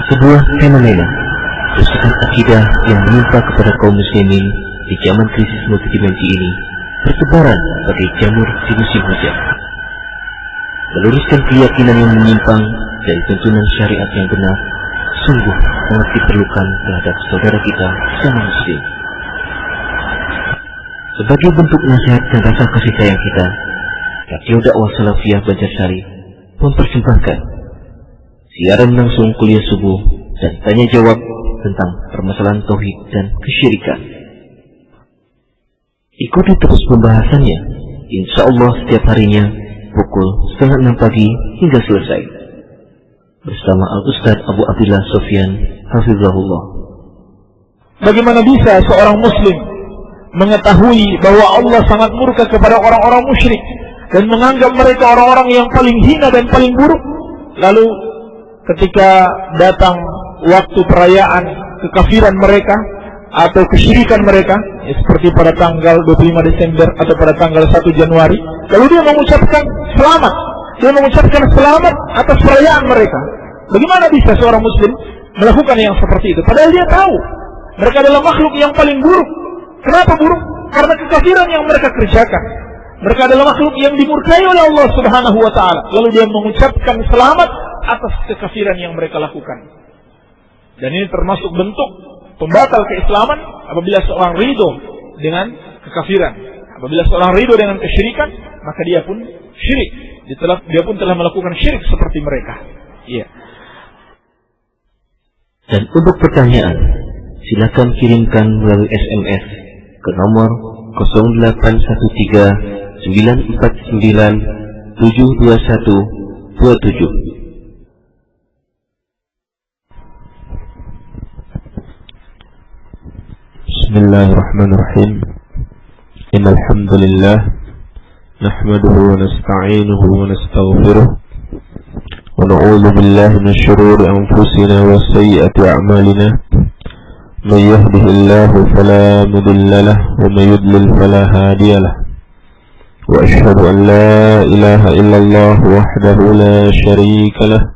Sebuah fenomena kerusakan akidah yang menimpa kepada kaum muslimin di zaman krisis multidimensi ini bertebaran sebagai jamur di musim hujan. Meluruskan keyakinan yang menyimpang dari tuntunan syariat yang benar sungguh sangat diperlukan terhadap saudara kita sesama muslim. Sebagai bentuk nasihat dan rasa kasih sayang kita, Radio Dakwah Salafiyah Banjarsari mempersembahkan siaran langsung kuliah subuh dan tanya jawab tentang permasalahan tauhid dan kesyirikan. Ikuti terus pembahasannya, insya Allah setiap harinya pukul 5:30 pagi hingga selesai. Bersama Al-Ustaz Abu Abdillah Sofyan Hafizahullah. Bagaimana bisa seorang muslim mengetahui bahwa Allah sangat murka kepada orang-orang musyrik dan menganggap mereka orang-orang yang paling hina dan paling buruk, lalu ketika datang waktu perayaan kekafiran mereka atau kesyirikan mereka, seperti pada tanggal 25 Desember atau pada tanggal 1 Januari, lalu dia mengucapkan selamat. Dia mengucapkan selamat atas perayaan mereka. Bagaimana bisa seorang muslim melakukan yang seperti itu? Padahal dia tahu mereka adalah makhluk yang paling buruk. Kenapa buruk? Karena kekafiran yang mereka kerjakan. Mereka adalah makhluk yang dimurkai oleh Allah Subhanahu wa ta'ala. Lalu dia mengucapkan selamat atas kekafiran yang mereka lakukan. Dan ini termasuk bentuk pembatal keislaman apabila seorang ridho dengan kekafiran. Apabila seorang ridho dengan kesyirikan, maka dia pun syirik. Dia pun telah melakukan syirik seperti mereka. Iya. Dan untuk pertanyaan, silakan kirimkan melalui SMS ke nomor 0813 949 72127. Bismillahirrahmanirrahim. Innal hamdalillah nahmaduhu wa nasta'inuhu wa nastaghfiruh wa na'udzu billahi min shururi anfusina wa sayyiati a'malina. Man yahdihillahu fala mudilla lahu wa man yudlil fala hadiya lahu. Wa ashhadu an la ilaha illallah wahdahu la sharika lahu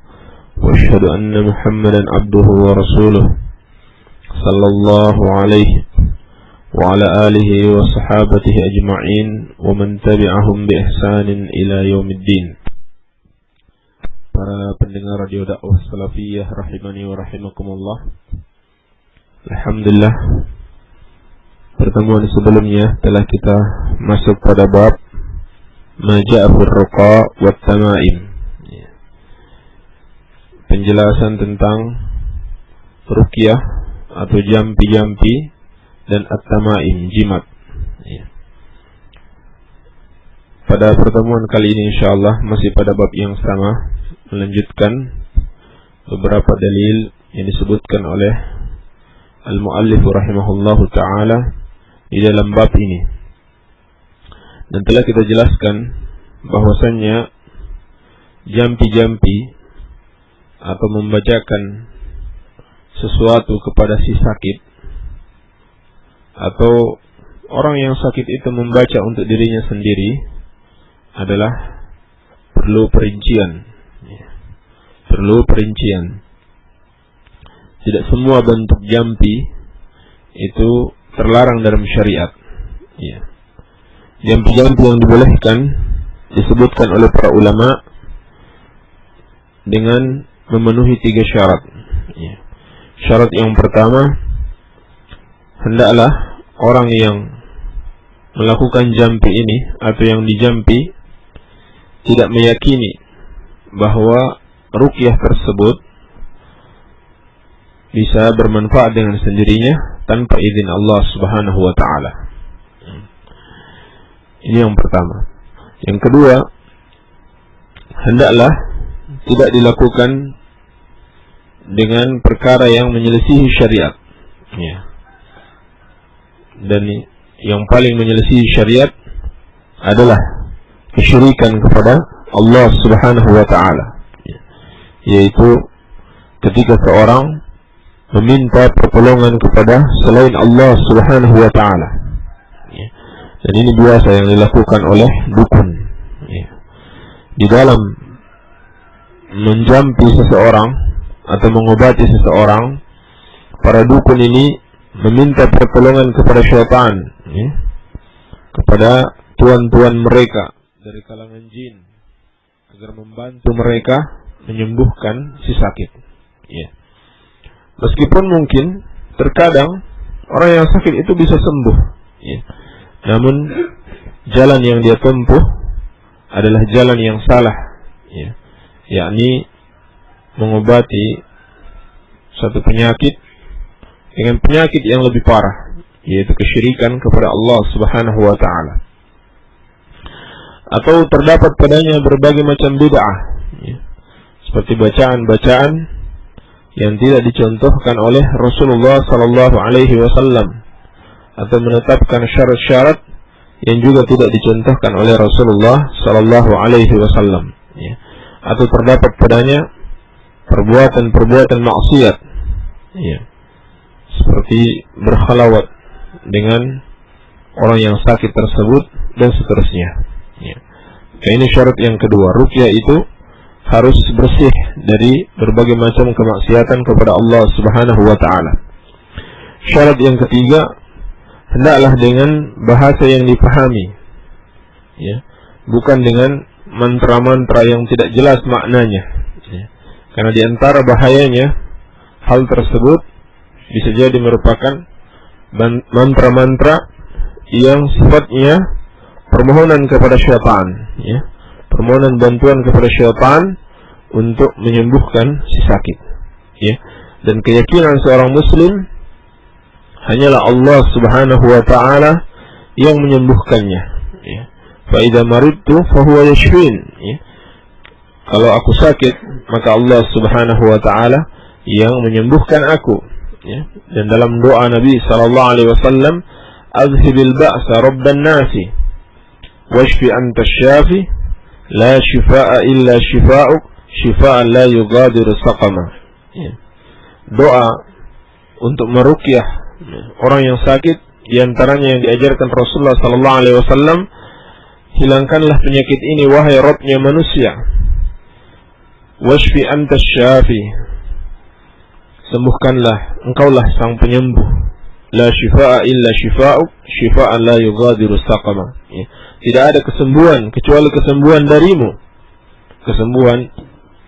wa ashhadu anna Muhammadan abduhu wa rasuluh sallallahu alaihi wa ala alihi wa sahabatihi ajma'in wa man tabi'ahum bi ihsanin ila yaumiddin. Para pendengar Radio Dakwah Salafiyah rahimani wa rahimakumullah. Alhamdulillah, pertemuan sebelumnya telah kita masuk pada bab Maja'a fil ruqa wat tamaim. Penjelasan tentang ruqyah atau jampi-jampi dan at-tamaim, jimat. Pada pertemuan kali ini insyaallah masih pada bab yang sama, melanjutkan beberapa dalil yang disebutkan oleh Al-Mu'allif rahimahullahu ta'ala di dalam bab ini. Dan telah kita jelaskan bahwasannya jampi-jampi atau membacakan sesuatu kepada si sakit atau orang yang sakit itu membaca untuk dirinya sendiri adalah perlu perincian. Perlu perincian. Tidak semua bentuk jampi itu terlarang dalam syariat. Jampi-jampi yang dibolehkan disebutkan oleh para ulama dengan memenuhi 3 syarat. Syarat yang pertama, hendaklah orang yang melakukan jampi ini atau yang dijampi tidak meyakini bahwa ruqyah tersebut bisa bermanfaat dengan sendirinya tanpa izin Allah Subhanahu wa ta'ala. Ini yang pertama. Yang kedua, hendaklah tidak dilakukan dengan perkara yang menyelisihi syariat. Dan yang paling menyelisihi syariat adalah kesyirikan kepada Allah Subhanahu wa ta'ala, yaitu ketika seorang meminta pertolongan kepada selain Allah Subhanahu wa ta'ala. Dan ini biasa yang dilakukan oleh dukun. Di dalam menjampi seseorang atau mengobati seseorang, para dukun ini meminta pertolongan kepada syaitan, ya, kepada tuan-tuan mereka dari kalangan jin agar membantu mereka menyembuhkan si sakit. Ya. Meskipun mungkin terkadang orang yang sakit itu bisa sembuh, ya, namun jalan yang dia tempuh adalah jalan yang salah, ya, yakni mengobati satu penyakit dengan penyakit yang lebih parah, yaitu kesyirikan kepada Allah Subhanahu wa ta'ala. Atau terdapat padanya berbagai macam bid'ah, ya, seperti bacaan-bacaan yang tidak dicontohkan oleh Rasulullah sallallahu alaihi wasallam, atau menetapkan syarat-syarat yang juga tidak dicontohkan oleh Rasulullah sallallahu alaihi wasallam, ya. Atau terdapat padanya perbuatan-perbuatan maksiat, ya, seperti berkhalawat dengan orang yang sakit tersebut dan seterusnya, ya. Nah, ini syarat yang kedua. Ruqyah itu harus bersih dari berbagai macam kemaksiatan kepada Allah Subhanahu wa ta'ala. Syarat yang ketiga, hendaklah dengan bahasa yang dipahami, ya, bukan dengan mantra-mantra yang tidak jelas maknanya, ya. Karena di antara bahayanya hal tersebut bisa jadi merupakan mantra-mantra yang sifatnya permohonan kepada syaitan, ya, permohonan bantuan kepada syaitan untuk menyembuhkan si sakit, ya. Dan keyakinan seorang muslim hanyalah Allah Subhanahu wa ta'ala yang menyembuhkannya, ya. Fa idza maridtu fa huwa yashfin, ya. Kalau aku sakit, maka Allah Subhanahu wa ta'ala yang menyembuhkan aku, ya. Dan dalam doa Nabi sallallahu alaihi wasallam, azhibil ba'sa rabban nasi washfi anta syafi la shifaa illa shifaa'uk shifaan la yughadiru saqama, ya. Doa untuk meruqyah orang yang sakit, diantaranya yang diajarkan Rasulullah sallallahu alaihi wasallam, hilangkanlah penyakit ini wahai Rabbnya manusia, washfi anta syafi, sembuhkanlah, engkaulah sang penyembuh, la shifaa illa shifaa'uk shifaan la yughadiru saqama, ya. Tidak ada kesembuhan kecuali kesembuhan darimu, kesembuhan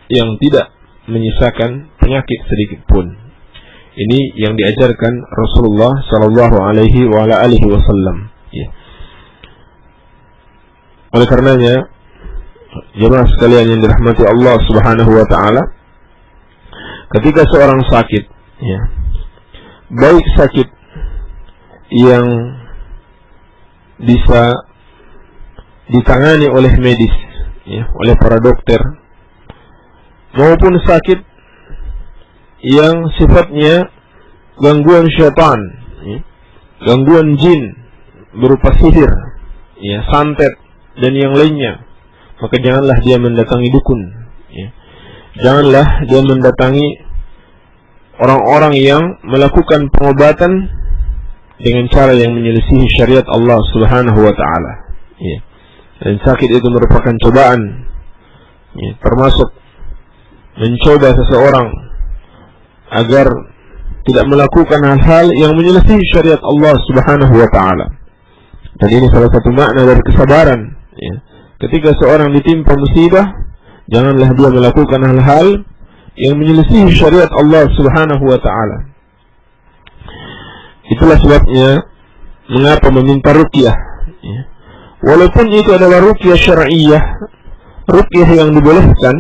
yang tidak menyisakan penyakit sedikit pun. Ini yang diajarkan Rasulullah sallallahu alaihi wasallam, ya. Oleh karenanya, jemaah sekalian yang dirahmati Allah Subhanahu wa ta'ala, ketika seorang sakit, ya, baik sakit yang bisa ditangani oleh medis, ya, oleh para dokter, maupun sakit yang sifatnya gangguan syaitan, ya, gangguan jin berupa sihir, ya, santet dan yang lainnya, maka janganlah dia mendatangi dukun, ya. Janganlah dia mendatangi orang-orang yang melakukan pengobatan dengan cara yang menyelisihi syariat Allah Subhanahu wa ta'ala, ya. Dan sakit itu merupakan cobaan, ya, termasuk mencoba seseorang agar tidak melakukan hal-hal yang menyelisihi syariat Allah Subhanahu wa ta'ala. Dan ini salah satu makna dari kesabaran, ya. Ketika seorang ditimpa musibah, janganlah dia melakukan hal-hal yang menyelisihi syariat Allah Subhanahu wa ta'ala. Itulah sebabnya mengapa meminta ruqyah, ya. Walaupun itu adalah ruqyah syar'iyyah, ruqyah yang dibolehkan,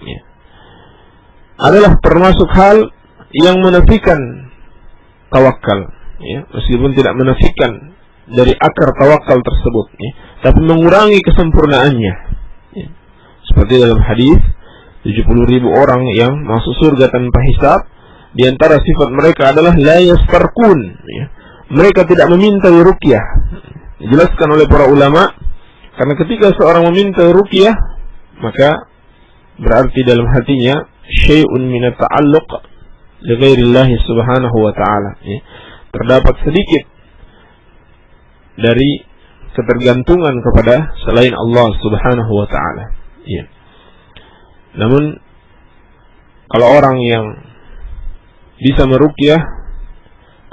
ya, adalah termasuk hal yang menafikan tawakal, ya, meskipun tidak menafikan dari akar tawakal tersebut, ya, tapi mengurangi kesempurnaannya, ya. Seperti dalam hadis 70.000 orang yang masuk surga tanpa hisab, di antara sifat mereka adalah la yastarqun, ya. Mereka tidak meminta ruqyah. Dijelaskan oleh para ulama, karena ketika seorang meminta ruqyah, maka berarti dalam hatinya syai'un min at-ta'alluq li ghairillah subhanahu wa ta'ala, ya. Terdapat sedikit dari ketergantungan kepada selain Allah Subhanahu wa ta'ala, ya. Namun kalau orang yang bisa meruqyah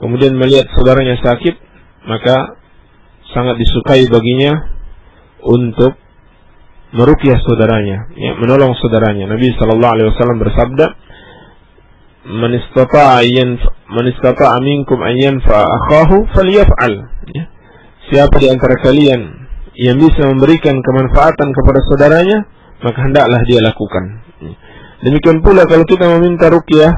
kemudian melihat saudaranya sakit, maka sangat disukai baginya untuk meruqyah saudaranya, ya, menolong saudaranya. Nabi sallallahu alaihi wasallam bersabda, "Man istata'a minkum an yanfa'a akhahu falyaf'al." Ya. Siapa di antara kalian yang bisa memberikan kemanfaatan kepada saudaranya, maka hendaklah dia lakukan. Ya. Demikian pula kalau kita meminta ruqyah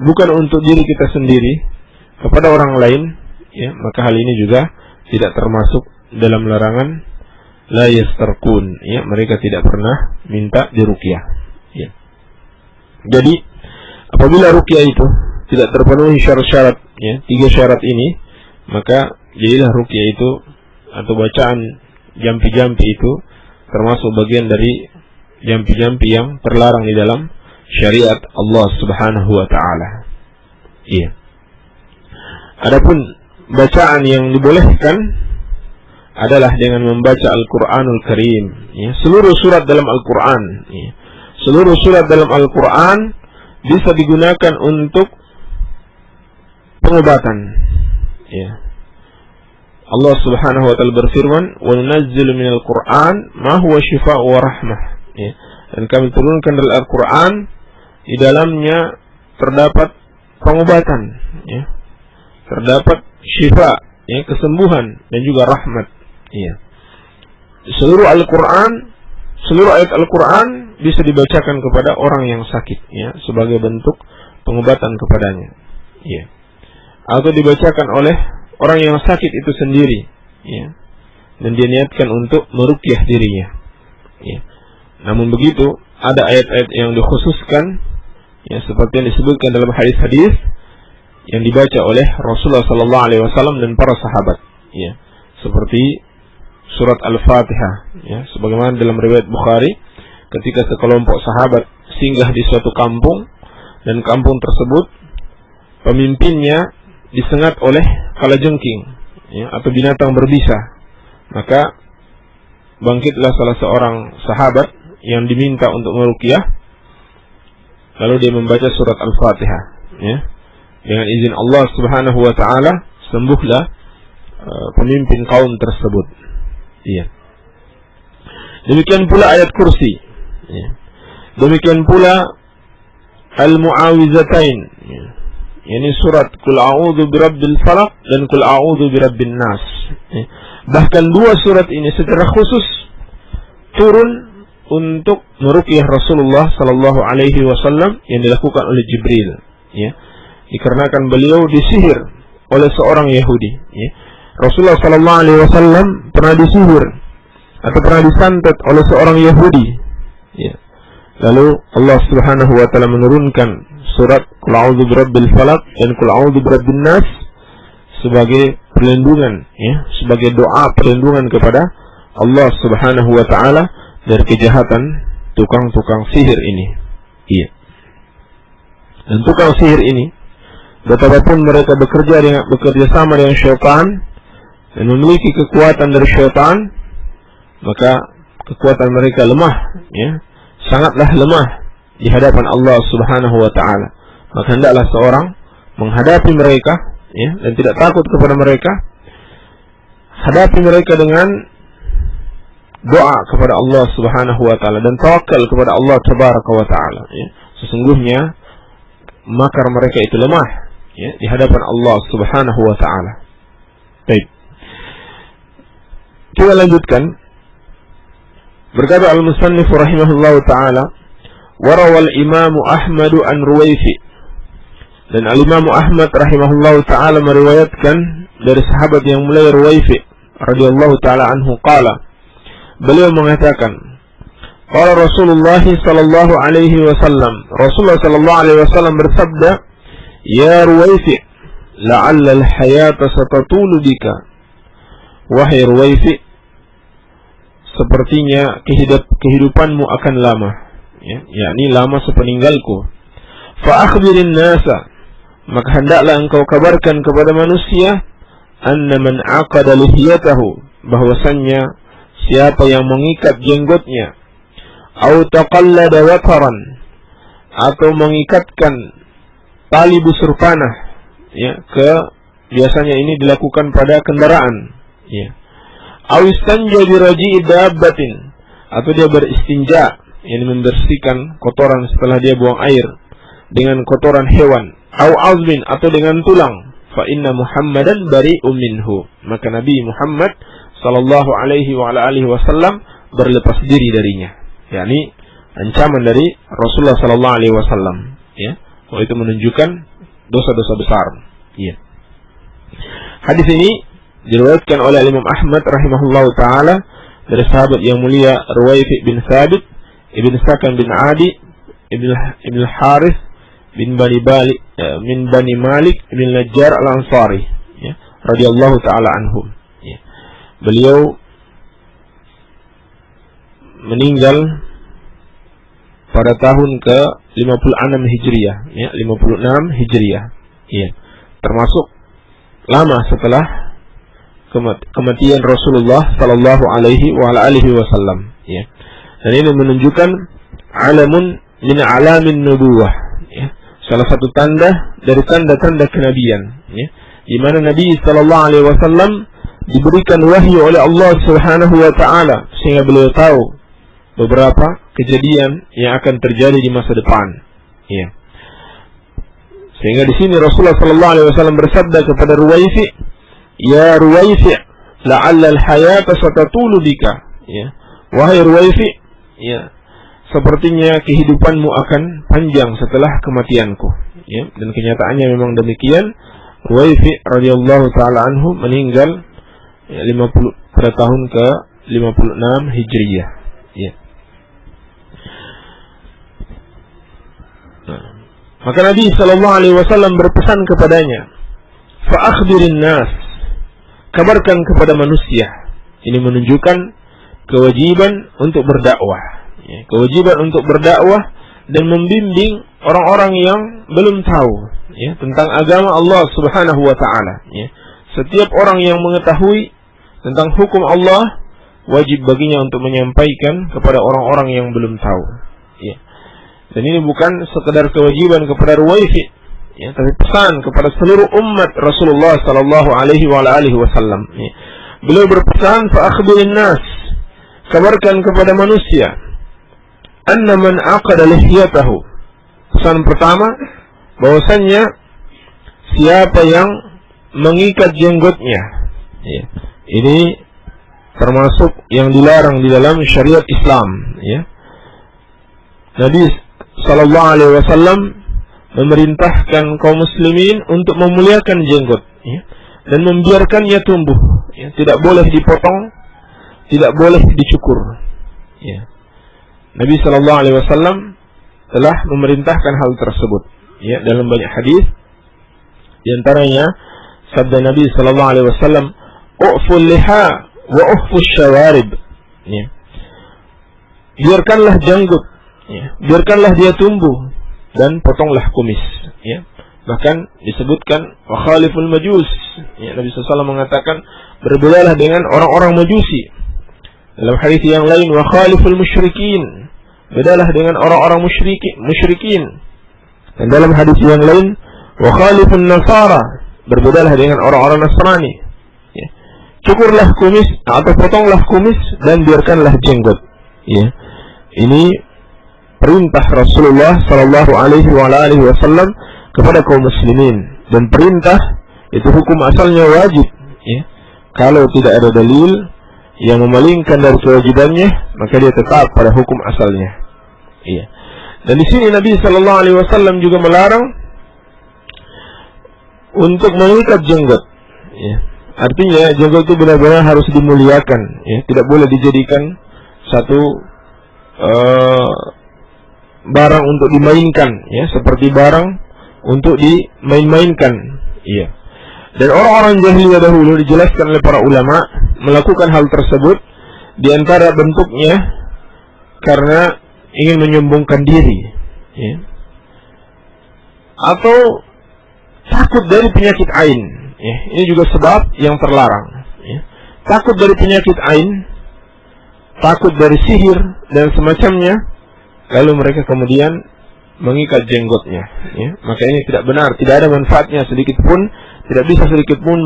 bukan untuk diri kita sendiri, kepada orang lain, ya, maka hal ini juga tidak termasuk dalam larangan la yastarqun, ya, mereka tidak pernah minta diruqyah, ya. Jadi apabila ruqyah itu tidak terpenuhi syarat-syarat, ya, 3 syarat ini, maka jadilah ruqyah itu atau bacaan jampi-jampi itu termasuk bagian dari jampi-jampi yang terlarang di dalam syariat Allah Subhanahu wa taala. Iya. Adapun bacaan yang dibolehkan adalah dengan membaca Al-Qur'anul Karim, ya, seluruh surat dalam Al-Qur'an, ya. Seluruh surat dalam Al-Qur'an bisa digunakan untuk pengobatan, ya. Allah Subhanahu wa taala berfirman, "Wa nunazzilu minal Qur'an ma huwa shifaa'un wa rahmah." Ya. Dan kami turunkan dari Al-Qur'an di dalamnya terdapat pengobatan, ya. Terdapat syifa, ya, kesembuhan dan juga rahmat, ya. Seluruh Al-Qur'an, seluruh ayat Al-Qur'an bisa dibacakan kepada orang yang sakit, ya, sebagai bentuk pengobatan kepadanya, ya. Atau dibacakan oleh orang yang sakit itu sendiri, ya, dan dia niatkan untuk meruqyah dirinya, ya. Namun begitu ada ayat-ayat yang dikhususkan, ya, seperti yang disebutkan dalam hadis-hadis yang dibaca oleh Rasulullah sallallahu alaihi wasallam dan para sahabat, ya, seperti surat Al-Fatihah, ya, sebagaimana dalam riwayat Bukhari ketika sekelompok sahabat singgah di suatu kampung dan kampung tersebut pemimpinnya disengat oleh kalajengking, ya, atau binatang berbisa, maka bangkitlah salah seorang sahabat yang diminta untuk meruqyah, lalu dia membaca surat Al-Fatihah, ya, dengan izin Allah Subhanahu wa taala sembuhlah pemimpin kaum tersebut, iya. Demikian pula ayat kursi, ya. Demikian pula Al-Mu'awizatain, ya. Ini surat Qul a'udzu birabbil falaq dan Qul a'udzu birabbin nas. Bahkan 2 surat ini secara khusus turun untuk meruqyah Rasulullah sallallahu alaihi wasallam yang dilakukan oleh Jibril, ya. Dikarenakan beliau disihir oleh seorang Yahudi, ya. Rasulullah sallallahu alaihi wasallam pernah disihir atau pernah disantet oleh seorang Yahudi, ya. Lalu Allah Subhanahu wa taala menurunkan surat Qul a'udzu birabbil falaq dan Qul a'udzu birabbin nas sebagai perlindungan, ya, sebagai doa perlindungan kepada Allah Subhanahu wa taala dari kejahatan tukang-tukang sihir ini, iya. Dan tukang sihir ini betapapun mereka bekerja sama dengan syaitan dan memiliki kekuatan dari syaitan, maka kekuatan mereka lemah, ya, sangatlah lemah di hadapan Allah Subhanahu wa taala. Maka hendaklah seorang menghadapi mereka, ya, dan tidak takut kepada mereka. Hadapi mereka dengan doa kepada Allah Subhanahu wa taala dan tawakal kepada Allah Tabaraka wa taala, ya. Sesungguhnya makar mereka itu lemah, ya, di hadapan Allah Subhanahu wa taala. Baik. Kita lanjutkan. Berkata al-musannif rahimahullahu taala, warawal Imam Ahmad an Ruwaifi, dan al-Imam Ahmad rahimahullahu taala meriwayatkan dari sahabat yang mulia Ruwaifi radhiyallahu taala anhu qala, beliau mengatakan, qala Rasulullah sallallahu alaihi wasallam, Rasulullah sallallahu alaihi wasallam bersabda, ya Ruwaifi, la'alla al-hayata satatulu bika, wahai Ruwaifi, sepertinya kehidupanmu akan lama, ya, yakni lama sepeninggalku. Fa akhbirin nasa, maka hendaklah engkau kabarkan kepada manusia, anna man aqada lihiyatahu, bahwasannya siapa yang mengikat jenggotnya, au taqallada wataran, atau mengikatkan tali busur panah, ya, biasanya ini dilakukan pada kendaraan, ya. Awistanja biraji'i dabbatin, atau dia beristinja, yang membersihkan kotoran setelah dia buang air dengan kotoran hewan, au azmin, atau dengan tulang, fa inna Muhammadan bari'un minhu, maka Nabi Muhammad sallallahu alaihi wa ala alihi wasallam berlepas diri darinya, yakni ancaman dari Rasulullah sallallahu alaihi wasallam, ya. Itu menunjukkan dosa-dosa besar, ya. Hadis ini diriwayatkan oleh Imam Ahmad rahimahullahu taala dari sahabat yang mulia Ruwaifi bin Thabit ibn Sakan bin Adi ibn Harith bin Bani Malik bin Najjar al-Ansari, ya, radhiyallahu taala anhum, ya. Beliau meninggal pada tahun ke-56 Hijriah, ya, 56 Hijriah, ya. Termasuk lama setelah kematian Rasulullah sallallahu alaihi wa alihi wasallam, ya. Dan ini menunjukkan alamun min alamin nubuwah, ya. Salah satu tanda dari tanda-tanda kenabian, ya, di mana Nabi sallallahu alaihi wasallam diberikan wahyu oleh Allah Subhanahu wa taala sehingga beliau tahu beberapa kejadian yang akan terjadi di masa depan, ya. Sehingga di sini Rasulullah sallallahu alaihi wasallam bersabda kepada Ruwaifi, "Ya Ruwaifi, la'alla al-hayata satatulu bika." Ya. Wahai Ruwaifi, ya, sepertinya kehidupanmu akan panjang setelah kematianku, ya. Dan kenyataannya memang demikian. Ruwaifi radhiyallahu taala anhu meninggal, ya, pada tahun ke-56 Hijriah, ya. Maka Nabi sallallahu alaihi wasallam berpesan kepadanya, "Fa akhbirin nas," kabarkan kepada manusia. Ini menunjukkan kewajiban untuk berdakwah, ya, kewajiban untuk berdakwah dan membimbing orang-orang yang belum tahu, ya, tentang agama Allah Subhanahu wa taala, ya. Setiap orang yang mengetahui tentang hukum Allah wajib baginya untuk menyampaikan kepada orang-orang yang belum tahu, ya. Dan ini bukan sekedar kewajiban kepada Ruwaifi, ya, tapi pesan kepada seluruh umat Rasulullah sallallahu alaihi wa alihi wasallam, ya. Beliau berpesan, fa akhbirin nas, kabarkan kepada manusia, anna man aqada lihyatahu. Pesan pertama, bahwasannya siapa yang mengikat jenggotnya, ya, ini termasuk yang dilarang di dalam syariat Islam, ya. Nabi sallallahu alaihi wasallam memerintahkan kaum muslimin untuk memuliakan jenggot, ya, dan membiarkannya tumbuh, ya. Tidak boleh dipotong, tidak boleh dicukur, ya. Nabi sallallahu alaihi wasallam telah memerintahkan hal tersebut, ya, dalam banyak hadis. Di antaranya sabda Nabi sallallahu alaihi wasallam, "U'ful liha wa uhfus syawarib." Ya. Biarkanlah janggut, ya, biarkanlah dia tumbuh dan potonglah kumis, ya. Bahkan disebutkan wa khaliful majus, ya, Nabi SAW mengatakan berbedaalah dengan orang-orang Majusi. Dalam hadis yang lain wa khaliful musyrikin, bedalah dengan orang-orang musyrikin. Dan dalam hadis yang lain wa khalifun nasara, berbedalah dengan orang-orang Nasrani, ya. Cukurlah kumis atau potonglah kumis dan biarkanlah jenggot, ya. Ini perintah Rasulullah sallallahu alaihi wa alihi wasallam kepada kaum muslimin, dan perintah itu hukum asalnya wajib, ya. Kalau tidak ada dalil yang memalingkan dari kewajibannya, maka dia tetap pada hukum asalnya, iya. Dan di sini Nabi sallallahu alaihi wasallam juga melarang untuk mengikat jenggot, ya. Artinya jenggot itu benar-benar harus dimuliakan, ya. Tidak boleh dijadikan satu barang untuk dimainkan, ya, seperti barang untuk dimain-mainkan, iya. Dan orang-orang jahiliyah dahulu, dijelaskan oleh para ulama, melakukan hal tersebut di antara bentuknya karena ingin menyombongkan diri, ya, atau takut dari penyakit ain, ya. Ini juga sebab yang terlarang, ya. Takut dari penyakit ain, takut dari sihir dan semacamnya. Lalu mereka kemudian mengikat jenggotnya, ya. Maka ini tidak benar, tidak ada manfaatnya sedikit pun, tidak bisa sedikit pun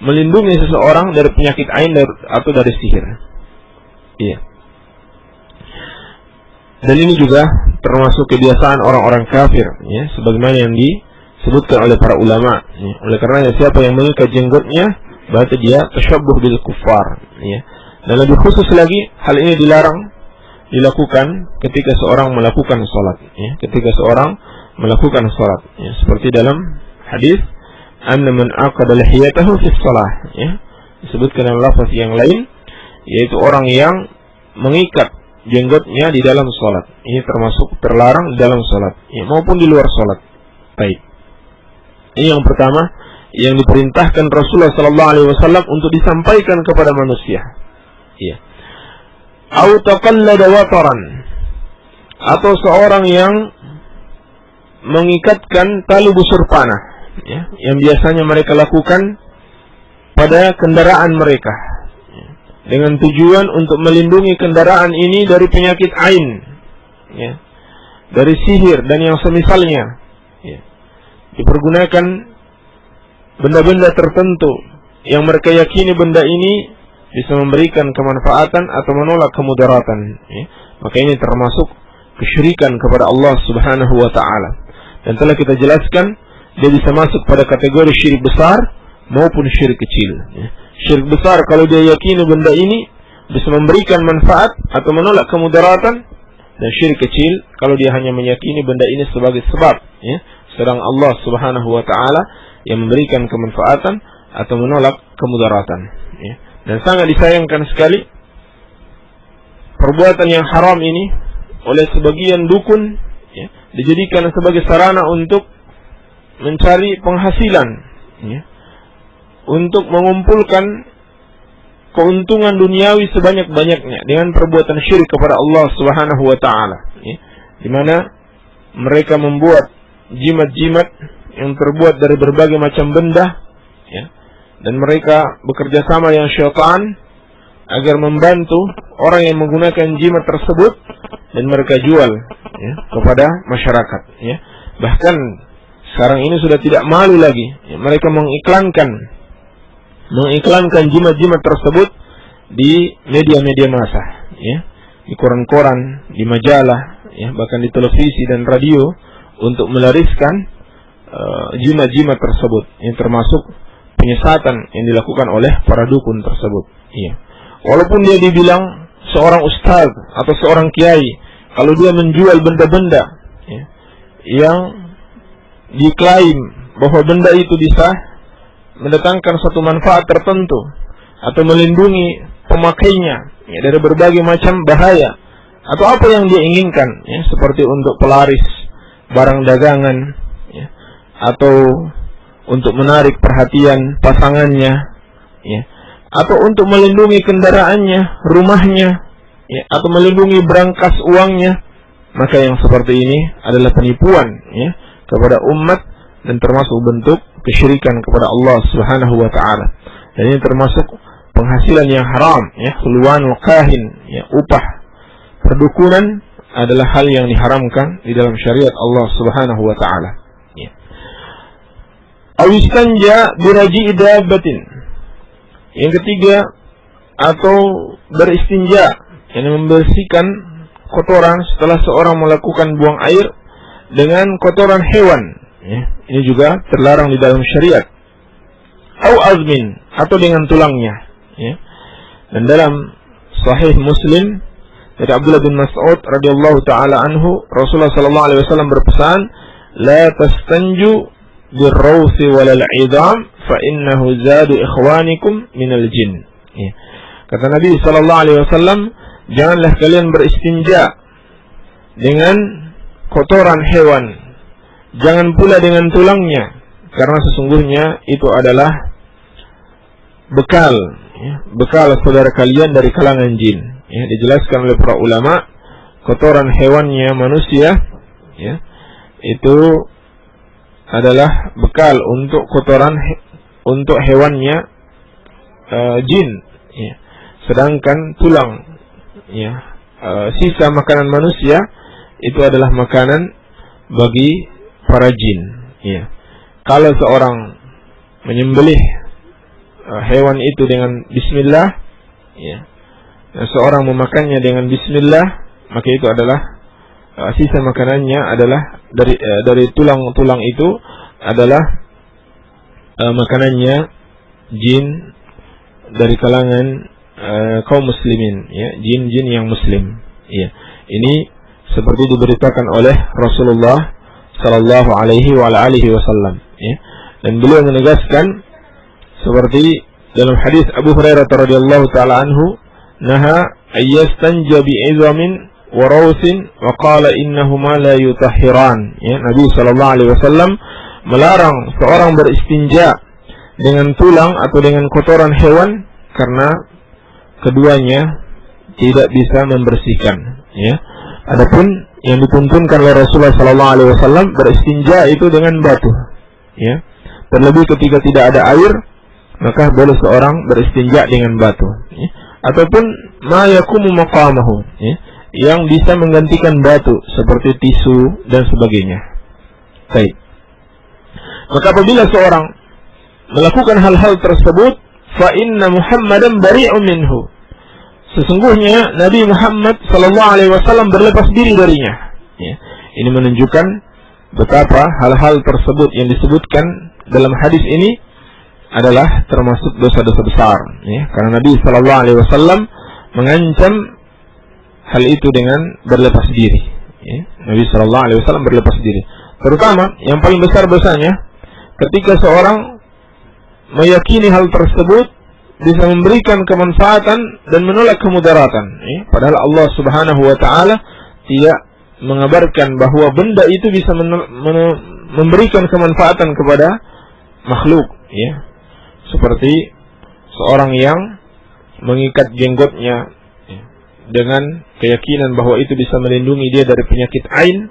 melindungi seseorang dari penyakit ain atau dari sihir. Iya. Dan ini juga termasuk kebiasaan orang-orang kafir, ya, sebagaimana yang disebutkan oleh para ulama. Ya. Oleh karenanya siapa yang mengikat jenggotnya, berarti dia tasyabbuh bil kuffar. Ya. Dan lebih khusus lagi, hal ini dilakukan ketika seorang melakukan salat. Ya. Ketika seorang melakukan salat, ya. Seperti dalam hadis, "Anna man aqada lihiyatahu fi shalah." Ya. Disebutkan dalam lafaz yang lain, yaitu orang yang mengikat jenggotnya di dalam salat. Ini termasuk terlarang di dalam salat, ya, maupun di luar salat. Baik. Ini yang pertama yang diperintahkan Rasulullah sallallahu alaihi wasallam untuk disampaikan kepada manusia. Ya. Au taqallada wataran, atau seorang yang mengikatkan tali busur panah, ya, yang biasanya mereka lakukan pada kendaraan mereka, ya, dengan tujuan untuk melindungi kendaraan ini dari penyakit ain, ya, dari sihir dan yang semisalnya, ya. Dipergunakan benda-benda tertentu yang mereka yakini benda ini bisa memberikan kemanfaatan atau menolak kemudaratan, ya. Maka ini termasuk kesyirikan kepada Allah Subhanahu wa taala. Dan telah kita jelaskan, dia bisa masuk pada kategori syirik besar maupun syirik kecil, ya. Syirik besar kalau dia yakini benda ini bisa memberikan manfaat atau menolak kemudaratan, dan syirik kecil kalau dia hanya meyakini benda ini sebagai sebab, ya. Sedang Allah Subhanahu wa taala yang memberikan kemanfaatan atau menolak kemudaratan, ya. Dan sangat disayangkan sekali perbuatan yang haram ini oleh sebagian dukun, ya, dijadikan sebagai sarana untuk mencari penghasilan, ya, untuk mengumpulkan keuntungan duniawi sebanyak-banyaknya dengan perbuatan syirik kepada Allah Subhanahu wa taala, ya, di mana mereka membuat jimat-jimat yang terbuat dari berbagai macam benda, ya. Dan mereka bekerja sama dengan syaitan agar membantu orang yang menggunakan jimat tersebut, dan mereka jual, ya, kepada masyarakat, ya. Bahkan sekarang ini sudah tidak malu lagi, ya, mereka mengiklankan jimat-jimat tersebut di media-media massa, ya, di koran-koran, di majalah, ya, bahkan di televisi dan radio untuk melariskan jimat-jimat tersebut, yang termasuk penyesatan yang dilakukan oleh para dukun tersebut, ya. Walaupun dia dibilang seorang ustaz atau seorang kiai, kalau dia menjual benda-benda, ya, yang diklaim bahwa benda itu bisa mendatangkan suatu manfaat tertentu atau melindungi pemakainya, ya, dari berbagai macam bahaya atau apa yang dia inginkan, ya, seperti untuk pelaris barang dagangan, ya, atau untuk menarik perhatian pasangannya, ya, atau untuk melindungi kendaraannya, rumahnya, ya, atau melindungi berangkas uangnya, maka yang seperti ini adalah penipuan, ya, kepada umat dan termasuk bentuk kesyirikan kepada Allah Subhanahu wa taala. Dan ini termasuk penghasilan yang haram, ya, khulwanul kahin, ya, upah perdukunan adalah hal yang diharamkan di dalam syariat Allah Subhanahu wa taala. Awistanja biraji dabatin. Yang ketiga, atau beristinja, yang membersihkan kotoran setelah seorang melakukan buang air dengan kotoran hewan, ya. Ini juga terlarang di dalam syariat. Au azmin, atau dengan tulangnya, ya. Dan dalam Sahih Muslim dari Abdullah bin Mas'ud radhiyallahu taala anhu, Rasulullah sallallahu alaihi wasallam berpesan, la tastanju birrawsi walal idam fa innahu zadu ikhwanikum minal jin, ya. Kata Nabi sallallahu alaihi wasallam, janganlah kalian beristinja dengan kotoran hewan, jangan pula dengan tulangnya, karena sesungguhnya itu adalah bekal, ya, bekal saudara kalian dari kalangan jin, ya. Dijelaskan oleh para ulama, kotoran hewannya manusia, ya, itu adalah bekal untuk kotoran untuk hewannya jin, ya. Sedangkan tulang, ya, sisa makanan manusia itu adalah makanan bagi para jin. Ya. Kalau seorang menyembelih hewan itu dengan bismillah, ya, dan seorang memakannya dengan bismillah, maka itu adalah sisa makanannya adalah dari tulang-tulang itu adalah makanannya jin dari kalangan kaum muslimin, ya, jin-jin yang muslim. Ya. Ini seperti diberitakan oleh Rasulullah sallallahu alaihi wasallam, ya. Dan beliau menegaskan seperti dalam hadis Abu Hurairah radhiyallahu taala anhu, naha ayyastanja bi'izamin wa rawsin wa qala innahuma la yutahhiran. Ya, Nabi sallallahu alaihi wasallam melarang seorang beristinja dengan tulang atau dengan kotoran hewan karena keduanya tidak bisa membersihkan, ya. Adapun yang dituntunkan oleh Rasulullah sallallahu alaihi wasallam beristinja itu dengan batu, ya. Terlebih ketika tidak ada air, maka boleh seorang beristinja dengan batu, ya. Ataupun ma yakumu maqamahu, ya, yang bisa menggantikan batu seperti tisu dan sebagainya. Baik. Maka apabila seorang melakukan hal-hal tersebut, fa inna Muhammadan bari'un minhu. Sesungguhnya Nabi Muhammad sallallahu alaihi wasallam berlepas diri darinya. Ya. Ini menunjukkan betapa hal-hal tersebut yang disebutkan dalam hadis ini adalah termasuk dosa-dosa besar, ya. Karena Nabi sallallahu alaihi wasallam mengancam hal itu dengan berlepas diri, ya. Nabi sallallahu alaihi wasallam berlepas diri. Terutama yang paling besar dosanya ketika seorang meyakini hal tersebut bisa memberikan kemanfaatan dan menolak kemudaratan, ya. Padahal Allah Subhanahu wa taala tidak mengabarkan bahwa benda itu bisa memberikan kemanfaatan kepada makhluk, ya. Seperti seorang yang mengikat jenggotnya, ya, dengan keyakinan bahwa itu bisa melindungi dia dari penyakit ain,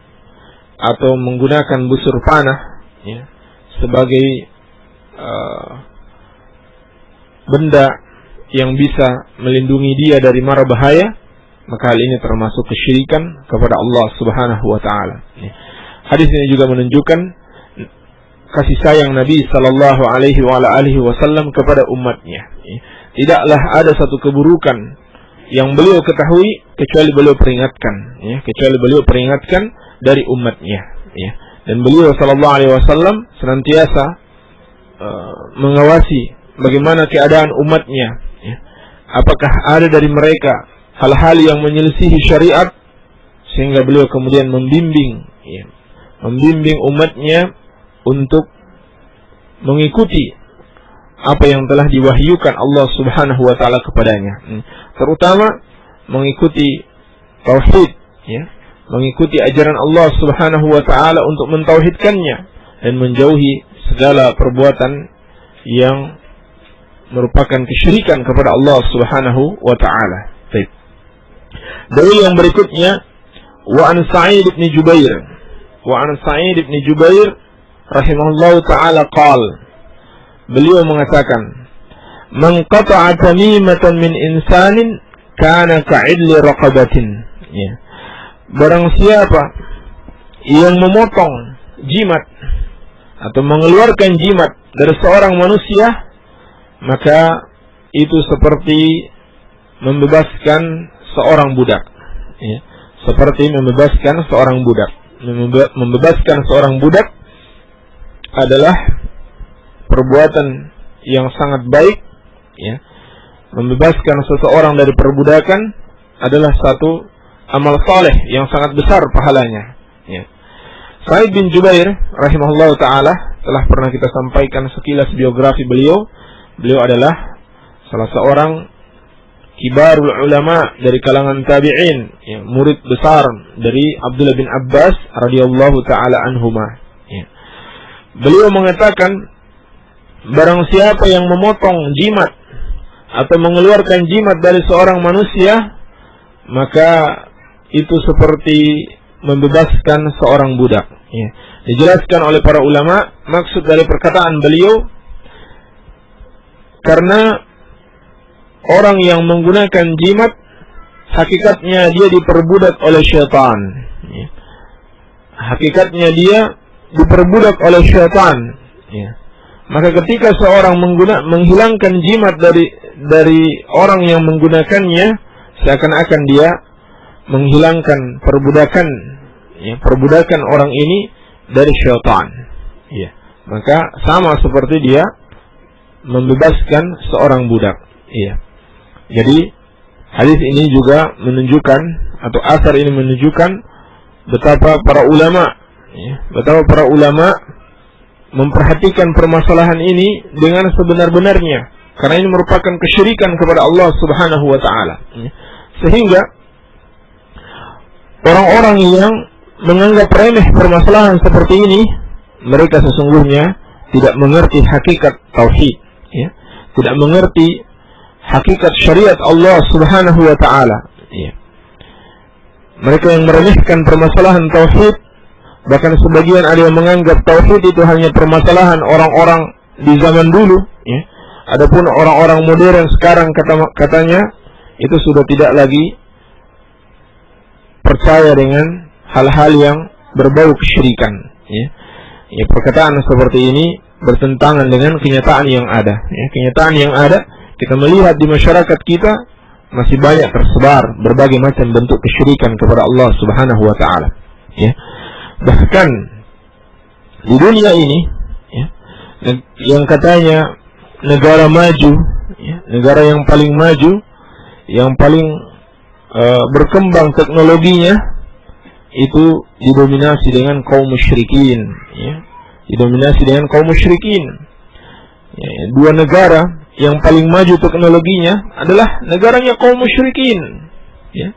atau menggunakan busur panah, ya, sebagai benda yang bisa melindungi dia dari mara bahaya, maka hal ini termasuk kesyirikan kepada Allah Subhanahu wa taala. Hadis ini juga menunjukkan kasih sayang Nabi sallallahu alaihi wasallam kepada umatnya. Tidaklah ada satu keburukan yang beliau ketahui kecuali beliau peringatkan, ya, kecuali beliau peringatkan dari umatnya, ya. Dan beliau sallallahu alaihi wasallam senantiasa mengawasi bagaimana keadaan umatnya, ya. Apakah ada dari mereka hal-hal yang menyelisihi syariat, sehingga beliau kemudian membimbing, ya, membimbing umatnya untuk mengikuti apa yang telah diwahyukan Allah Subhanahu wa taala kepadanya, terutama mengikuti tauhid, ya, mengikuti ajaran Allah Subhanahu wa taala untuk mentauhidkannya dan menjauhi segala perbuatan yang merupakan kesyirikan kepada Allah Subhanahu wa taala. Baik. Dalil yang berikutnya, wa an Sa'id bin Jubair. Wa an Sa'id bin Jubair rahimahullahu taala qala, beliau mengatakan, man qata'a tamimatan min insanin kana ka'idli raqabatin. Ya. Barang siapa yang memotong jimat atau mengeluarkan jimat dari seorang manusia, maka itu seperti membebaskan seorang budak, ya. Seperti membebaskan seorang budak. Membebaskan seorang budak adalah perbuatan yang sangat baik, ya. Membebaskan seseorang dari perbudakan adalah satu amal saleh yang sangat besar pahalanya, ya. Sa'id bin Jubair rahimahullah ta'ala telah pernah kita sampaikan sekilas biografi beliau. Beliau adalah salah seorang kibarul ulama dari kalangan tabi'in, ya, murid besar dari Abdullah bin Abbas radhiyallahu taala anhuma, ya. Beliau mengatakan, barang siapa yang memotong jimat atau mengeluarkan jimat dari seorang manusia, maka itu seperti membebaskan seorang budak, ya. Dijelaskan oleh para ulama maksud dari perkataan beliau, karena orang yang menggunakan jimat hakikatnya dia diperbudak oleh syaitan, ya. hakikatnya dia diperbudak oleh syaitan, ya. Maka ketika seorang menghilangkan jimat dari orang yang menggunakannya, seakan-akan dia menghilangkan perbudakan, ya, perbudakan orang ini dari syaitan, ya. Maka sama seperti dia membebaskan seorang budak, ya. Jadi hadis ini juga menunjukkan, atau asar ini menunjukkan betapa para ulama, ya, betapa para ulama memperhatikan permasalahan ini dengan sebenar-benarnya, karena ini merupakan kesyirikan kepada Allah Subhanahu wa taala. Sehingga orang-orang yang menganggap remeh permasalahan seperti ini, mereka sesungguhnya tidak mengerti hakikat tauhid, ya. Tidak mengerti hakikat syariat Allah Subhanahu wa taala, ya. Mereka yang meremehkan permasalahan tauhid, bahkan sebagian ada yang menganggap tauhid itu hanya permasalahan orang-orang di zaman dulu, ya. Adapun orang-orang modern sekarang katanya itu sudah tidak lagi percaya dengan hal-hal yang berbau kesyirikan, ya. Ya, perkataan seperti ini bertentangan dengan kenyataan yang ada, ya. Kenyataan yang ada, kita melihat di masyarakat kita masih banyak tersebar berbagai macam bentuk kesyirikan kepada Allah Subhanahu wa taala, ya. Bahkan di dunia ini, ya, yang katanya negara maju, ya, negara yang paling maju, yang paling berkembang teknologinya, itu didominasi dengan kaum musyrikin, ya. Didominasi dengan kaum musyrikin, ya. Dua negara yang paling maju teknologinya adalah negaranya kaum musyrikin, ya.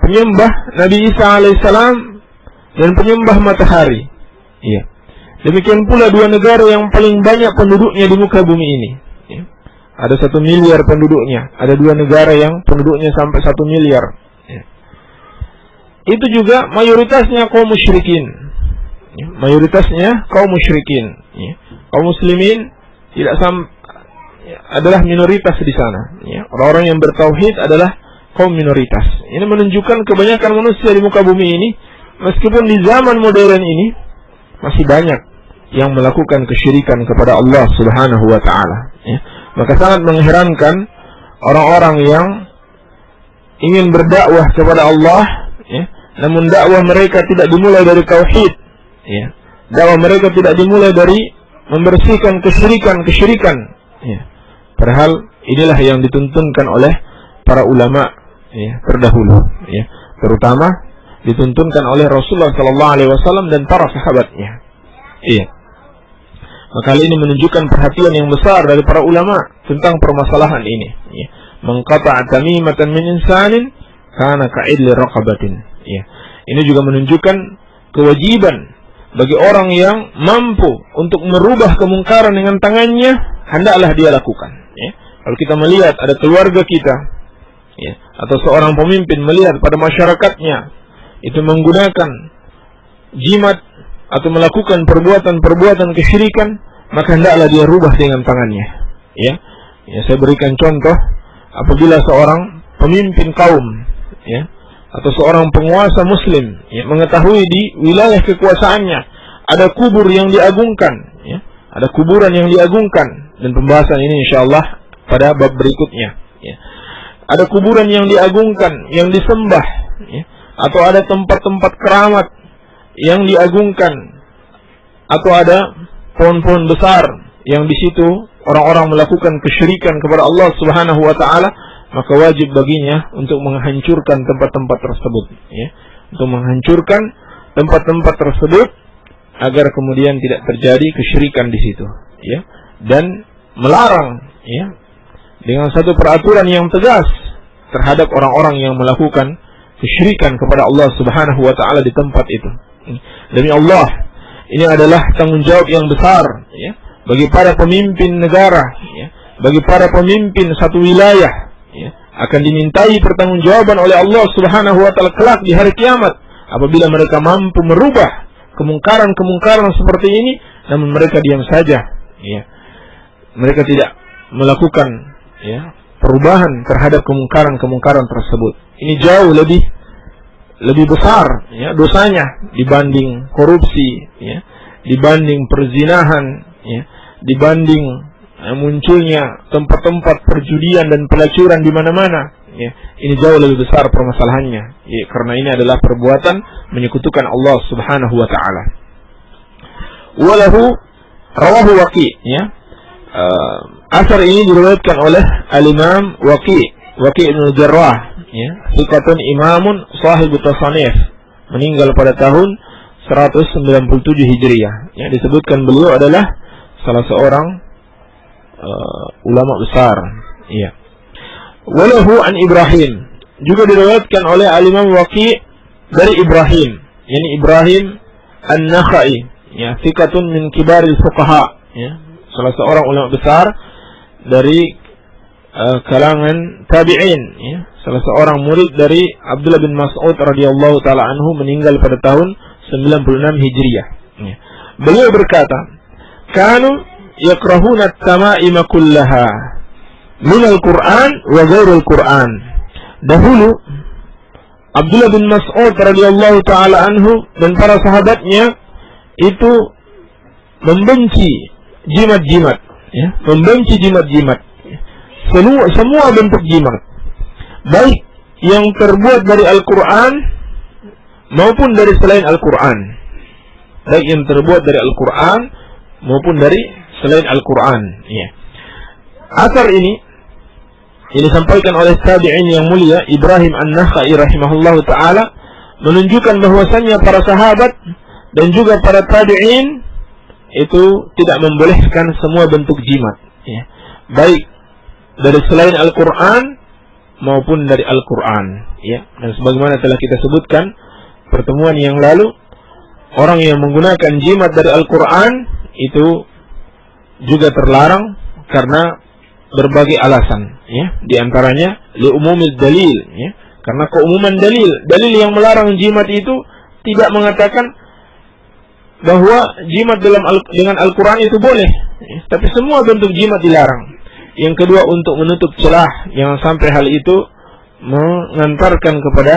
Penyembah Nabi Isa alaihissalam dan penyembah matahari, ya. Demikian pula dua negara yang paling banyak penduduknya di muka bumi ini, ya. Ada 1 miliar penduduknya. Ada dua negara yang penduduknya sampai 1 miliar, ya. Itu juga mayoritasnya kaum musyrikin, ya. Mayoritasnya kaum musyrikin, ya. Kaum muslimin adalah minoritas di sana, ya. Orang-orang yang bertauhid adalah kaum minoritas. Ini menunjukkan kebanyakan manusia di muka bumi ini, meskipun di zaman modern ini masih banyak yang melakukan kesyirikan kepada Allah Subhanahu wa taala, ya. Maka sangat mengherankan orang-orang yang ingin berdakwah kepada Allah, ya, namun dakwah mereka tidak dimulai dari tauhid, ya. Dakwah mereka tidak dimulai dari membersihkan kesyirikan, ya. Padahal inilah yang dituntunkan oleh para ulama, ya, terdahulu, ya, terutama dituntunkan oleh Rasulullah sallallahu alaihi wasallam dan para sahabatnya. Iya. Maka hal ini menunjukkan perhatian yang besar dari para ulama tentang permasalahan ini, ya. Mengqata'a tamimatan min insanin kana ka'idli raqabatin, ya. Ini juga menunjukkan kewajiban bagi orang yang mampu untuk merubah kemungkaran dengan tangannya, hendaklah dia lakukan, ya. Kalau kita melihat ada keluarga kita, ya, atau seorang pemimpin melihat pada masyarakatnya itu menggunakan jimat atau melakukan perbuatan-perbuatan kesyirikan, maka hendaklah dia rubah dengan tangannya, ya. Ya, saya berikan contoh, apabila seorang pemimpin kaum, ya, atau seorang penguasa muslim, ya, mengetahui di wilayah kekuasaannya ada kubur yang diagungkan, ya, ada kuburan yang diagungkan, dan pembahasan ini insyaallah pada bab berikutnya, ya. Ada kuburan yang diagungkan, yang disembah, ya, atau ada tempat-tempat keramat yang diagungkan, atau ada pohon-pohon besar yang di situ orang-orang melakukan kesyirikan kepada Allah Subhanahu wa taala, maka wajib baginya untuk menghancurkan tempat-tempat tersebut, ya. Untuk menghancurkan tempat-tempat tersebut agar kemudian tidak terjadi kesyirikan di situ, ya. Dan melarang, ya, dengan satu peraturan yang tegas terhadap orang-orang yang melakukan kesyirikan kepada Allah Subhanahu wa taala di tempat itu. Demi Allah, ini adalah tanggung jawab yang besar, ya, bagi para pemimpin negara, ya, bagi para pemimpin satu wilayah, ya, akan dimintai pertanggungjawaban oleh Allah Subhanahu wa taala kelak di hari kiamat apabila mereka mampu merubah kemungkaran-kemungkaran seperti ini, namun mereka diam saja, ya. Mereka tidak melakukan, ya, perubahan terhadap kemungkaran-kemungkaran tersebut. Ini jauh lebih lebih besar ya dosanya dibanding korupsi ya, dibanding perzinahan ya, dibanding munculnya tempat-tempat perjudian dan pelacuran di mana-mana ya. Ini jauh lebih besar permasalahannya ya, karena ini adalah perbuatan menyekutukan Allah Subhanahu wa taala. Walahu rawahu Waqi ya. Asar ini diriwayatkan oleh Al-Imam Waqi bin Jarrah ya, thiqatun imamun sahibu tasanif, meninggal pada tahun 197 Hijriah ya. Disebutkan beliau adalah salah seorang ulama besar ya. Walahu an Ibrahim, juga diriwayatkan oleh Al-Imam Waqi dari Ibrahim, yakni Ibrahim An-Nakhai ya, thiqatun min kibaril fuqaha ya, salah seorang ulama besar dari kalangan tabi'in ya, salah seorang murid dari Abdullah bin Mas'ud radhiyallahu taala anhu, meninggal pada tahun 96 Hijriah ya. Beliau berkata, "Kanu yakrahuna at-tama'ima kullaha min al-Qur'an wa ghairil Qur'an." Dahulu Abdullah bin Mas'ud radhiyallahu taala anhu dan para sahabatnya itu membenci jimat-jimat ya, membenci jimat-jimat, semua bentuk jimat, baik yang terbuat dari Al-Qur'an maupun dari selain Al-Qur'an, baik yang terbuat dari Al-Qur'an maupun dari selain Al-Qur'an ya. Asar ini disampaikan oleh tabi'in yang mulia Ibrahim An-Nakhai rahimahullahu taala, menunjukkan bahwasannya para sahabat dan juga para tabi'in itu tidak membolehkan semua bentuk jimat ya, baik dari selain Al-Qur'an maupun dari Al-Qur'an ya. Dan sebagaimana telah kita sebutkan pertemuan yang lalu, orang yang menggunakan jimat dari Al-Qur'an itu juga terlarang karena berbagai alasan ya, di antaranya li'umumil dalil ya, karena keumuman dalil yang melarang jimat itu tidak mengatakan bahwa jimat dengan Al-Qur'an itu boleh ya, tapi semua bentuk jimat dilarang. Yang kedua, untuk menutup celah yang sampai hal itu mengantarkan kepada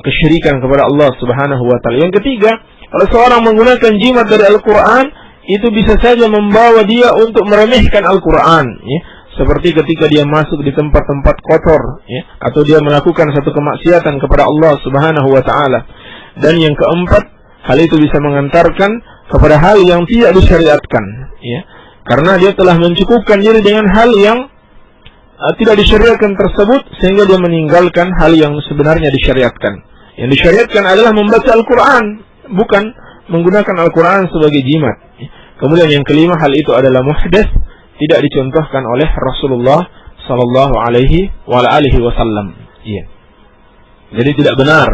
kesyirikan kepada Allah Subhanahu wa taala. Yang ketiga, kalau seorang menggunakan jimat dari Al-Qur'an, itu bisa saja membawa dia untuk meremehkan Al-Qur'an ya, seperti ketika dia masuk di tempat-tempat kotor ya, atau dia melakukan satu kemaksiatan kepada Allah Subhanahu wa taala. Dan yang keempat, hal itu bisa mengantarkan kepada hal yang tidak disyariatkan ya, karena dia telah mencukupkan diri dengan hal yang tidak disyariatkan tersebut, sehingga dia meninggalkan hal yang sebenarnya disyariatkan. Yang disyariatkan adalah membaca Al-Qur'an, bukan menggunakan Al-Qur'an sebagai jimat. Kemudian yang kelima, hal itu adalah muhdats, tidak dicontohkan oleh Rasulullah sallallahu alaihi wasallam. Iya. Jadi tidak benar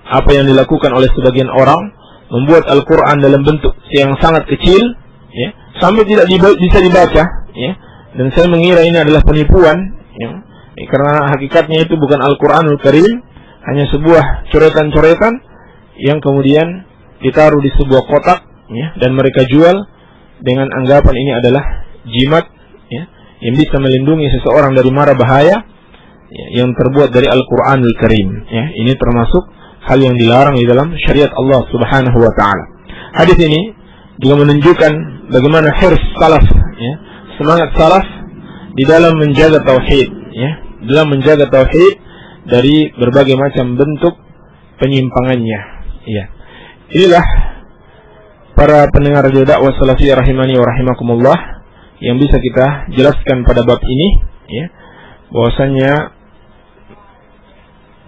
apa yang dilakukan oleh sebagian orang, membuat Al-Qur'an dalam bentuk yang sangat kecil ya, sampai tidak bisa dibaca ya. Dan saya mengira ini adalah penipuan ya, karena hakikatnya itu bukan Al-Qur'anul Karim, hanya sebuah coretan-coretan yang kemudian ditaruh di sebuah kotak ya, dan mereka jual dengan anggapan ini adalah jimat ya, yang bisa melindungi seseorang dari mara bahaya ya, yang terbuat dari Al-Qur'anul Karim ya. Ini termasuk hal yang dilarang di dalam syariat Allah Subhanahu wa taala. Hadis ini juga menunjukkan bagaimana hirs salaf ya, semangat salaf di dalam menjaga tauhid ya, dalam menjaga tauhid dari berbagai macam bentuk penyimpangannya ya. Inilah para pendengar radio dakwah salafiyah rahimani wa rahimakumullah yang bisa kita jelaskan pada bab ini ya, bahwasanya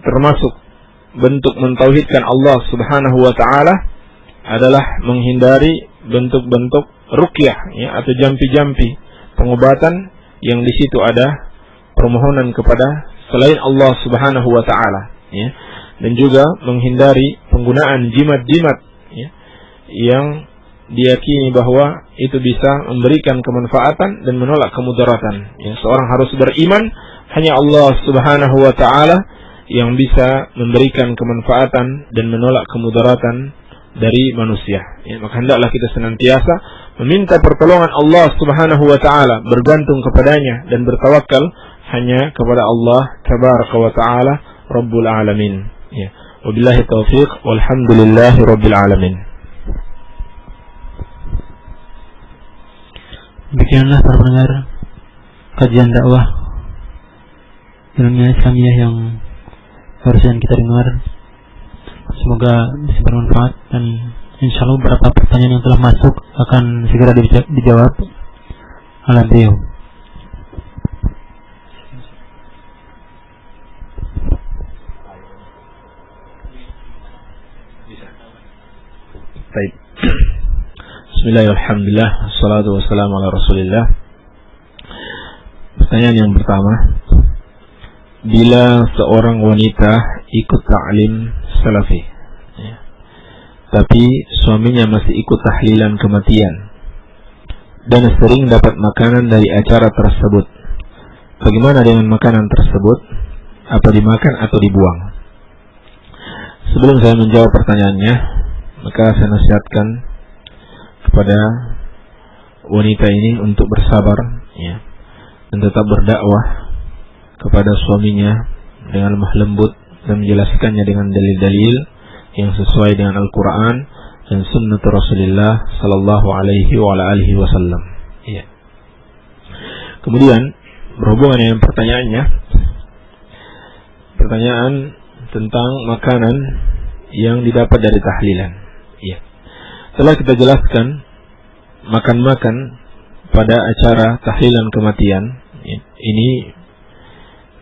termasuk bentuk mentauhidkan Allah Subhanahu wa taala adalah menghindari bentuk-bentuk ruqyah ya, atau jampi-jampi pengobatan yang di situ ada permohonan kepada selain Allah Subhanahu wa taala ya, dan juga menghindari penggunaan jimat-jimat ya, yang diyakini bahwa itu bisa memberikan kemanfaatan dan menolak kemudaratan ya. Seorang harus beriman hanya Allah Subhanahu wa taala yang bisa memberikan kemanfaatan dan menolak kemudaratan dari manusia ya. Maka hendaklah kita senantiasa meminta pertolongan Allah Subhanahu wa taala, bergantung kepadanya dan bertawakal hanya kepada Allah tabaraka wa taala Rabbul alamin ya. Wabillahi taufiq, walhamdulillahi rabbil alamin. Demikianlah para pendengar kajian dakwah Dunia Islamiyah yang barusan kita dengar. Semoga bisa bermanfaat, dan insya Allah beberapa pertanyaan yang telah masuk akan segera dijawab oleh beliau. Baik. Bismillahirrahmanirrahim. Wassalatu wassalamu ala Rasulillah. Pertanyaan yang pertama, bila seorang wanita ikut ta'lim salafi, ya, tapi suaminya masih ikut tahlilan kematian dan sering dapat makanan dari acara tersebut, bagaimana dengan makanan tersebut? Apa dimakan atau dibuang? Sebelum saya menjawab pertanyaannya, maka saya nasihatkan kepada wanita ini untuk bersabar, ya, dan tetap berdakwah kepada suaminya dengan lemah lembut dan menjelaskannya dengan dalil-dalil yang sesuai dengan Al-Quran dan Sunnah Rasulullah Sallallahu Alaihi Wasallam. Ya. Kemudian berhubungan dengan pertanyaannya, pertanyaan tentang makanan yang didapat dari tahlilan. Ya. Telah kita jelaskan makan-makan pada acara tahlilan kematian, ya, ini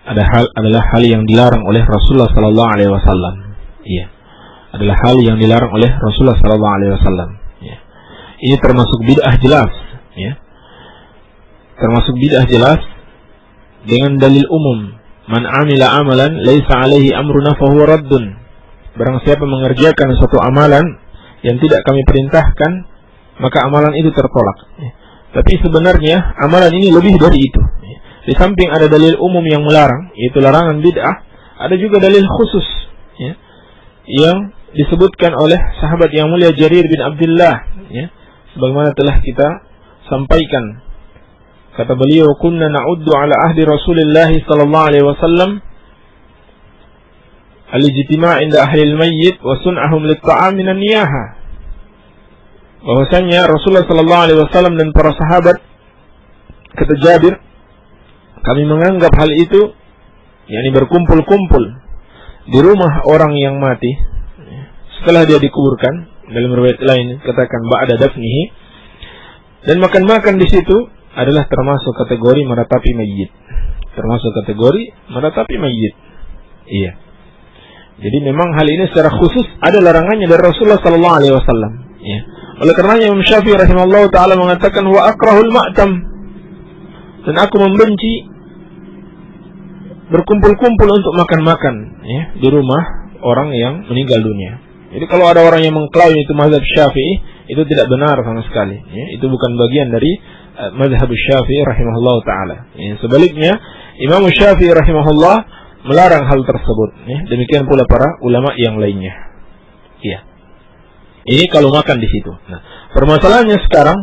adalah hal yang dilarang oleh Rasulullah Sallallahu Alaihi Wasallam. Iya, adalah hal yang dilarang oleh Rasulullah Sallallahu Alaihi Wasallam. Ya. Ini termasuk bid'ah jelas, ya. Termasuk bid'ah jelas dengan dalil umum. Man amila amalan laisa alaihi amruna fahuwa raddun. Barang siapa mengerjakan suatu amalan yang tidak kami perintahkan, maka amalan itu tertolak. Ya. Tapi sebenarnya amalan ini lebih dari itu. Ya. Di samping ada dalil umum yang melarang, yaitu larangan bid'ah, ada juga dalil khusus, ya, yang disebutkan oleh sahabat yang mulia Jarir bin Abdullah, ya, sebagaimana telah kita sampaikan. Kata beliau, kunna na'uddu ala ahdi Rasulullah sallallahu alaihi wasallam al-ijtima' inda ahli al-mayyit wa sun'ahum lit-ta'am min an-niyaha. Bahwasanya Rasulullah sallallahu alaihi wasallam dan para sahabat, kata Jabir, kami menganggap hal itu, yakni berkumpul-kumpul di rumah orang yang mati setelah dia dikuburkan, dalam riwayat lain katakan ba'da dafnihi, dan makan-makan di situ adalah termasuk kategori meratapi mayit. Termasuk kategori meratapi mayit. Iya. Jadi memang hal ini secara khusus ada larangannya dari Rasulullah sallallahu alaihi wasallam, ya. Oleh karenanya Imam Syafi'i rahimahullah taala mengatakan wa akrahul ma'tam, dan aku membenci berkumpul-kumpul untuk makan-makan, ya, di rumah orang yang meninggal dunia. Jadi kalau ada orang yang mengklaim itu mazhab Syafi'i, itu tidak benar sama sekali, ya. Itu bukan bagian dari mazhab Syafi'i rahimahullah taala. Ya, sebaliknya Imam Syafi'i rahimahullah melarang hal tersebut, ya. Demikian pula para ulama yang lainnya. Ya. Ini kalau makan di situ. Nah, permasalahannya sekarang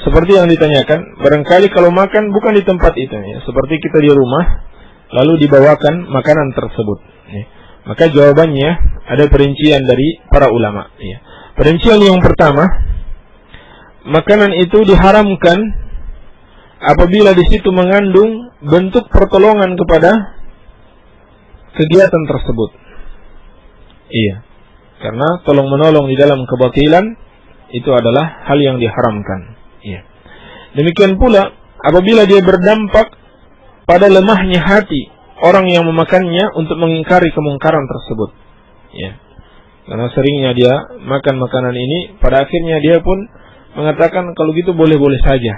seperti yang ditanyakan, barangkali kalau makan bukan di tempat itu, ya, seperti kita di rumah lalu dibawakan makanan tersebut, ya. Maka jawabannya ada perincian dari para ulama, ya. Perincian yang pertama, makanan itu diharamkan apabila di situ mengandung bentuk pertolongan kepada kegiatan tersebut. Iya. Karena tolong menolong di dalam kebatilan itu adalah hal yang diharamkan. Iya. Demikian pula apabila dia berdampak pada lemahnya hati orang yang memakannya untuk mengingkari kemungkaran tersebut. Ya. Karena seringnya dia makan makanan ini, pada akhirnya dia pun mengatakan kalau gitu boleh-boleh saja.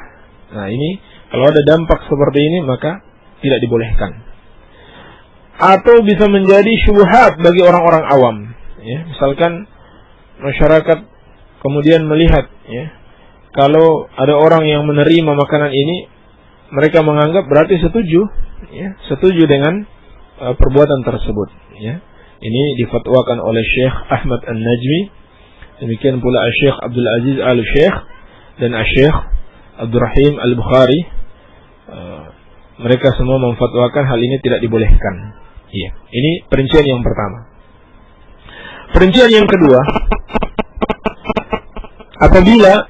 Nah, ini kalau ada dampak seperti ini maka tidak dibolehkan. Atau bisa menjadi syubhat bagi orang-orang awam, ya. Misalkan masyarakat kemudian melihat, ya, kalau ada orang yang menerima makanan ini, mereka menganggap berarti setuju, ya, setuju dengan perbuatan tersebut, ya. Ini difatwakan oleh Syekh Ahmad An-Najmi, demikian pula Syekh Abdul Aziz Al-Syekh dan Syekh Abdul Rahim Al-Bukhari. Mereka semua memfatwakan hal ini tidak dibolehkan. Iya, ini perincian yang pertama. Perincian yang kedua, apabila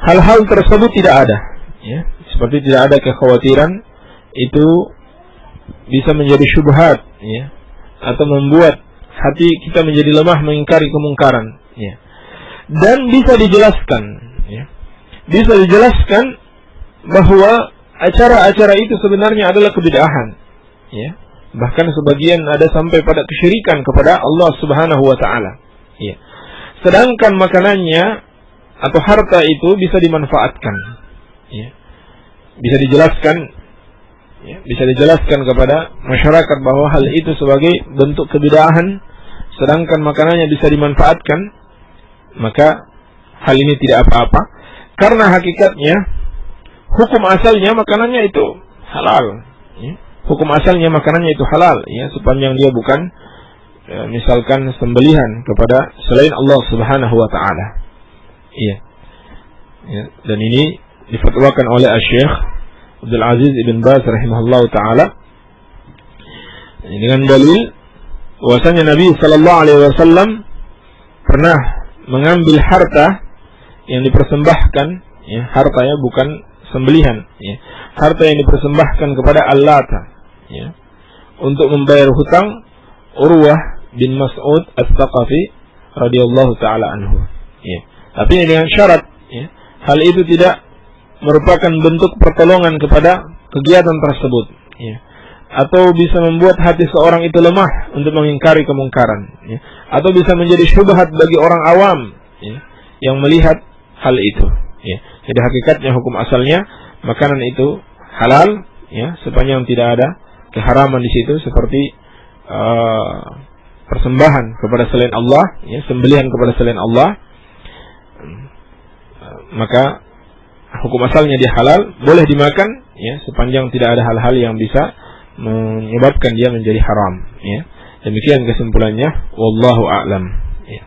hal-hal tersebut tidak ada, ya, seperti tidak ada kekhawatiran, itu bisa menjadi syubhat, ya, atau membuat hati kita menjadi lemah mengingkari kemungkaran, ya. Dan bisa dijelaskan, ya, bisa dijelaskan bahwa acara-acara itu sebenarnya adalah kebid'ahan, ya. Bahkan sebagian ada sampai pada kesyirikan kepada Allah Subhanahu wa taala, ya. Sedangkan makanannya atau harta itu bisa dimanfaatkan, ya. Bisa dijelaskan, ya, bisa dijelaskan kepada masyarakat bahwa hal itu sebagai bentuk kebid'ahan, sedangkan makanannya bisa dimanfaatkan, maka hal ini tidak apa-apa, karena hakikatnya hukum asalnya makanannya itu halal, ya. Hukum asalnya makanannya itu halal, ya, sepanjang dia bukan misalkan sembelihan kepada selain Allah Subhanahu wa taala. Iya. Ya, dan ini difatwakan oleh Syekh Abdul Aziz Ibn Baz rahimahullah taala dengan dalil bahwasanya Nabi sallallahu alaihi wasallam pernah mengambil harta yang dipersembahkan, ya, hartanya bukan sembelihan, ya, harta yang dipersembahkan kepada Allata, ya, untuk membayar hutang Urwah bin Mas'ud As-Saqafi radhiyallahu taala anhu, ya. Tapi dengan syarat, ya, hal itu tidak merupakan bentuk pertolongan kepada kegiatan tersebut, ya, atau bisa membuat hati seorang itu lemah untuk mengingkari kemungkaran, ya, atau bisa menjadi syubhat bagi orang awam, ya, yang melihat hal itu, ya. Jadi hakikatnya hukum asalnya makanan itu halal, ya, sepanjang tidak ada keharaman di situ seperti persembahan kepada selain Allah, ya, sembelihan kepada selain Allah, maka hukum asalnya dia halal, boleh dimakan, ya, sepanjang tidak ada hal-hal yang bisa menyebabkan dia menjadi haram, ya. Demikian kesimpulannya, wallahu a'lam, ya.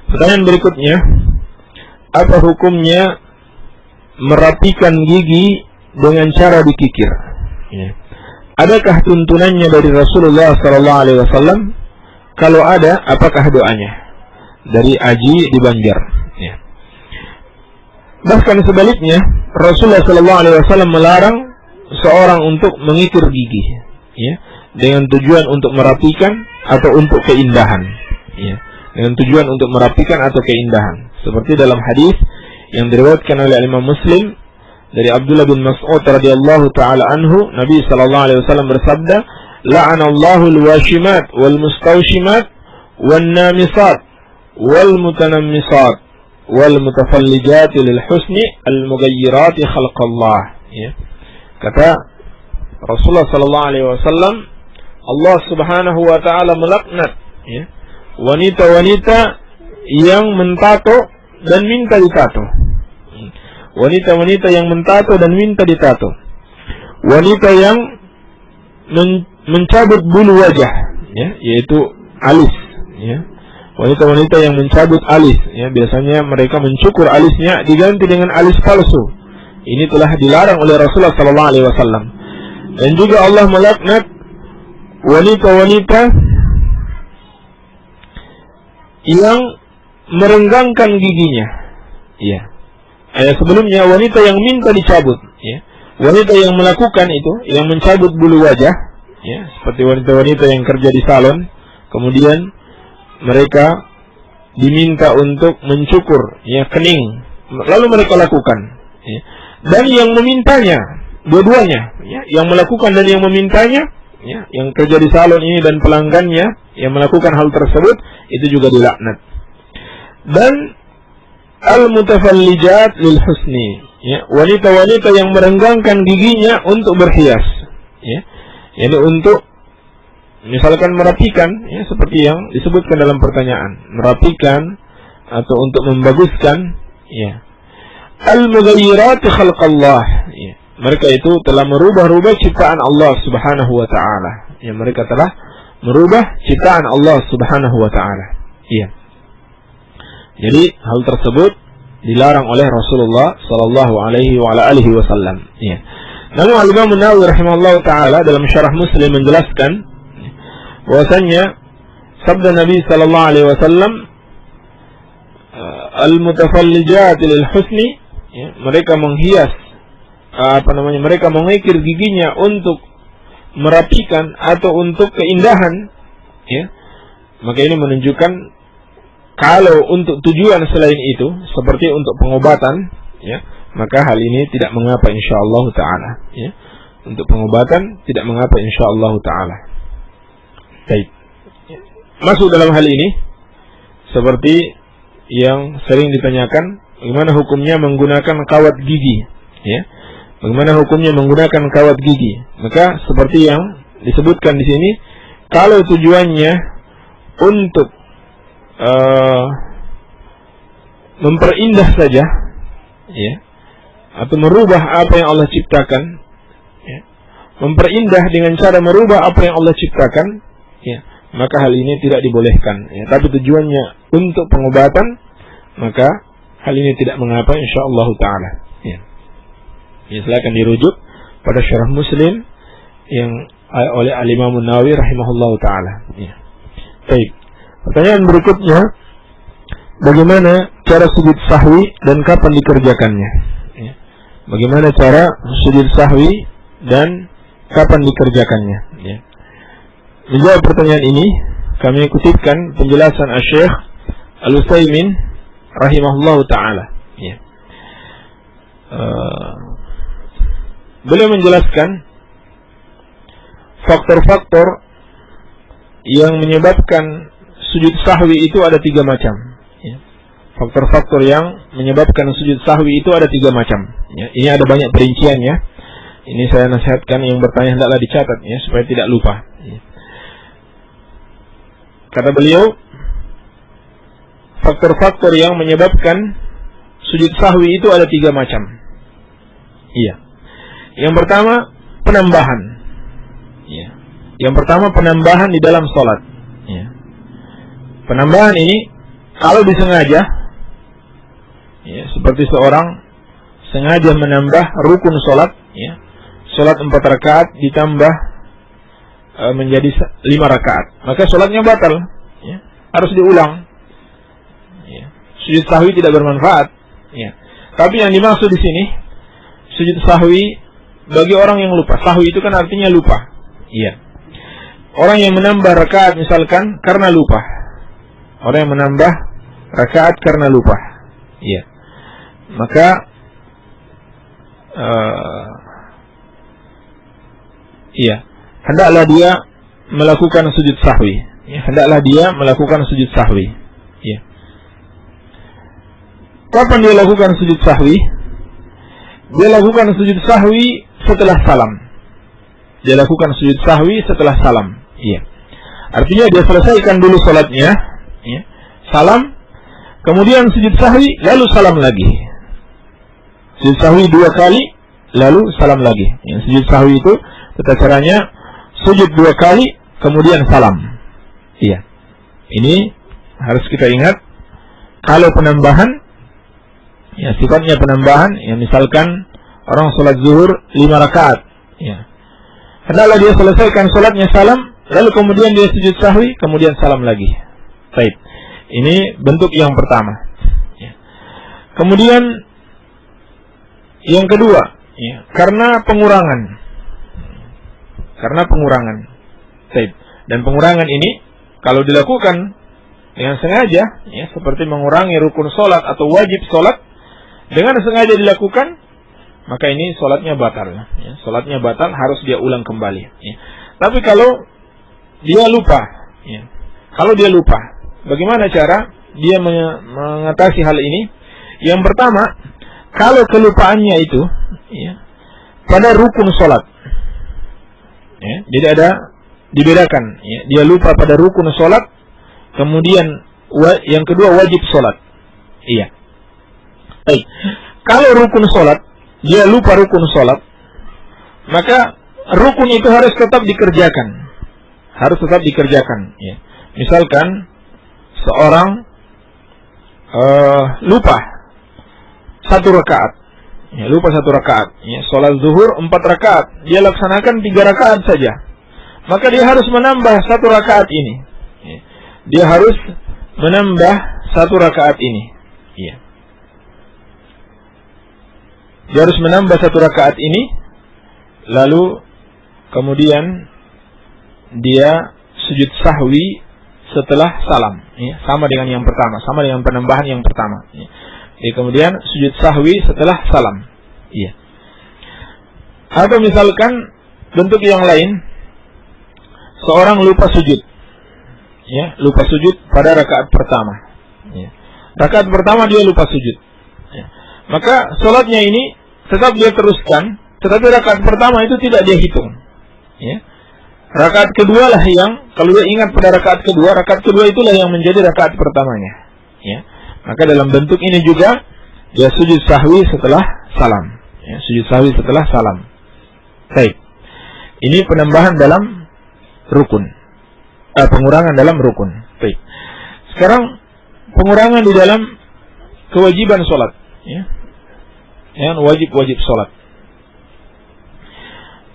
Pertanyaan berikutnya, apa hukumnya merapikan gigi dengan cara dikikir, ya. Adakah tuntunannya dari Rasulullah sallallahu alaihi wasallam? Kalau ada, apakah doanya? Dari Aji di Banjar, ya. Bahkan sebaliknya, Rasulullah sallallahu alaihi wasallam melarang seorang untuk mengikir gigi, ya, dengan tujuan untuk merapikan atau untuk keindahan, ya, dengan tujuan untuk merapikan atau keindahan. Seperti dalam hadis yang diriwayatkan oleh Imam Muslim dari Abdullah bin Mas'ud radhiyallahu taala anhu, Nabi sallallahu alaihi wasallam bersabda, "La'anallahu al-washimat wal mustawshimat wan namisat wal mutanammisat wal mutafallijat lil husni al mughayyirat khalqallah." Ya. Kata Rasulullah sallallahu alaihi wasallam, Allah Subhanahu wa taala melaknat, ya, wanita-wanita yang mentato dan minta ditato. Wanita-wanita yang mentato dan minta ditato. Wanita yang mencabut bulu wajah, ya, yaitu alis, ya. Wanita-wanita yang mencabut alis, ya, biasanya mereka mencukur alisnya diganti dengan alis palsu. Ini telah dilarang oleh Rasulullah sallallahu alaihi wasallam. Dan juga Allah melaknat wanita-wanita yang merenggangkan giginya, ya. Ayat sebelumnya wanita yang minta dicabut, ya. Wanita yang melakukan itu, yang mencabut bulu wajah, ya, seperti wanita-wanita yang kerja di salon, kemudian mereka diminta untuk mencukur, ya, kening, lalu mereka lakukan, ya. Dan yang memintanya, dua-duanya, ya, yang melakukan dan yang memintanya, ya, yang kerja di salon ini dan pelanggannya yang melakukan hal tersebut, itu juga dilaknat. Dan al-mutafallijat lil husni, ya, wanita-wanita yang merenggangkan giginya untuk berhias, ya, yakni untuk misalkan merapikan, ya, seperti yang disebutkan dalam pertanyaan, merapikan atau untuk membaguskan, ya. Al-mughayyirat khalqallah, ya. Mereka itu telah merubah-rubah ciptaan Allah Subhanahu wa taala. Ya, mereka telah merubah ciptaan Allah Subhanahu wa taala. Iya. Jadi hal tersebut dilarang oleh Rasulullah sallallahu alaihi wa ala alihi wasallam. Iya. Namun Al-Imam An-Nawawi rahimahullah taala dalam syarah Muslim menjelaskan bahwasanya sabda Nabi sallallahu alaihi wasallam, al-mutafallijat lil husni, ya, mereka menghias mereka mengikir giginya untuk merapikan atau untuk keindahan, ya. Maka ini menunjukkan kalau untuk tujuan selain itu seperti untuk pengobatan, ya, maka hal ini tidak mengapa insyaallah taala, ya. Untuk pengobatan tidak mengapa insyaallah taala. Baik. Masuk dalam hal ini seperti yang sering ditanyakan, bagaimana hukumnya menggunakan kawat gigi, ya? Bagaimana hukumnya menggunakan kawat gigi? Maka seperti yang disebutkan di sini, kalau tujuannya untuk memperindah saja, ya, atau merubah apa yang Allah ciptakan, ya, memperindah dengan cara merubah apa yang Allah ciptakan, ya, maka hal ini tidak dibolehkan, ya. Tapi tujuannya untuk pengobatan, maka hal ini tidak mengapa insyaallah taala, ya. Ya, silakan dirujuk pada syarah Muslim yang oleh Al-Imam An-Nawawi rahimahullahu taala, ya. Baik. Pertanyaan berikutnya, bagaimana cara sujud sahwi dan kapan dikerjakannya? Ya. Bagaimana cara sujud sahwi dan kapan dikerjakannya? Ya. Menjawab pertanyaan ini, kami kutipkan penjelasan Asy-Syaikh Al-Utsaimin rahimahullahu taala, ya. Beliau menjelaskan faktor-faktor yang menyebabkan sujud sahwi itu ada 3 macam, ya. Faktor-faktor yang menyebabkan sujud sahwi itu ada 3 macam, ya. Ini ada banyak perinciannya. Ini saya nasihatkan yang bertanya hendaklah dicatat, ya, supaya tidak lupa, ya. Kata beliau, faktor-faktor yang menyebabkan sujud sahwi itu ada 3 macam. Iya. Yang pertama, penambahan. Ya. Yang pertama, penambahan di dalam sholat. Ya. Penambahan ini, kalau disengaja, ya, seperti seorang sengaja menambah rukun sholat, ya, sholat 4 rakaat ditambah menjadi 5 rakaat, maka sholatnya batal, ya, harus diulang, ya. Sujud sahwi tidak bermanfaat, ya. Tapi yang dimaksud di sini sujud sahwi bagi orang yang lupa. Sahwi itu kan artinya lupa, iya. Orang yang menambah rakaat misalkan karena lupa, orang yang menambah rakaat karena lupa, iya, maka iya, hendaklah dia melakukan sujud sahwi, ya, hendaklah dia melakukan sujud sahwi, ya. Kapan dia lakukan sujud sahwi? Dia lakukan sujud sahwi setelah salam. Dia lakukan sujud sahwi setelah salam, iya. Artinya dia selesaikan dulu salatnya, ya, salam, kemudian sujud sahwi, lalu salam lagi. Sujud sahwi 2 kali, lalu salam lagi, ya. Sujud sahwi itu tata caranya sujud 2 kali, kemudian salam, iya. Ini harus kita ingat. Kalau penambahan, ya, sifatnya penambahan, ya, misalkan orang sholat zuhur 5 rakaat, ya, hendaklah dia selesaikan sholatnya salam, lalu kemudian dia sujud sahwi, kemudian salam lagi. Baik, ini bentuk yang pertama, ya. Kemudian yang kedua, ya, karena pengurangan. Baik. Dan pengurangan ini kalau dilakukan dengan sengaja, ya, seperti mengurangi rukun sholat atau wajib sholat, dengan sengaja dilakukan, maka ini sholatnya batal, ya. Sholatnya batal, harus dia ulang kembali, ya. Tapi kalau dia lupa, ya, kalau dia lupa, bagaimana cara dia mengatasi hal ini? Yang pertama, kalau kelupaannya itu, ya, pada rukun sholat, ya, jadi ada dibedakan, ya, dia lupa pada rukun sholat, kemudian yang kedua wajib sholat, iya. Baik. Kalau rukun sholat, dia lupa rukun sholat, maka rukun itu harus tetap dikerjakan. Harus tetap dikerjakan, ya. Misalkan seorang lupa 1 rakaat, ya, lupa 1 rakaat, ya, sholat zuhur 4 rakaat, dia laksanakan 3 rakaat saja, maka dia harus menambah 1 rakaat ini, ya. dia harus menambah 1 rakaat ini. Iya. Dia harus menambah 1 rakaat ini, lalu kemudian dia sujud sahwi setelah salam. Ya, sama dengan yang pertama, sama dengan penambahan yang pertama. Ya. Jadi kemudian sujud sahwi setelah salam. Iya. Atau misalkan bentuk yang lain, seorang lupa sujud. Ya, lupa sujud pada rakaat pertama. Ya. Rakaat pertama dia lupa sujud. Ya. Maka sholatnya ini tetap dia teruskan, tetapi rakaat pertama itu tidak dia hitung. Ya. Rakaat kedua lah yang, kalau dia ingat pada rakaat kedua itulah yang menjadi rakaat pertamanya. Ya. Maka dalam bentuk ini juga dia sujud sahwi setelah salam. Ya, sujud sahwi setelah salam. Baik. Ini penambahan dalam rukun. Pengurangan dalam rukun. Baik. Sekarang pengurangan di dalam kewajiban sholat. Ya. Yang wajib-wajib sholat.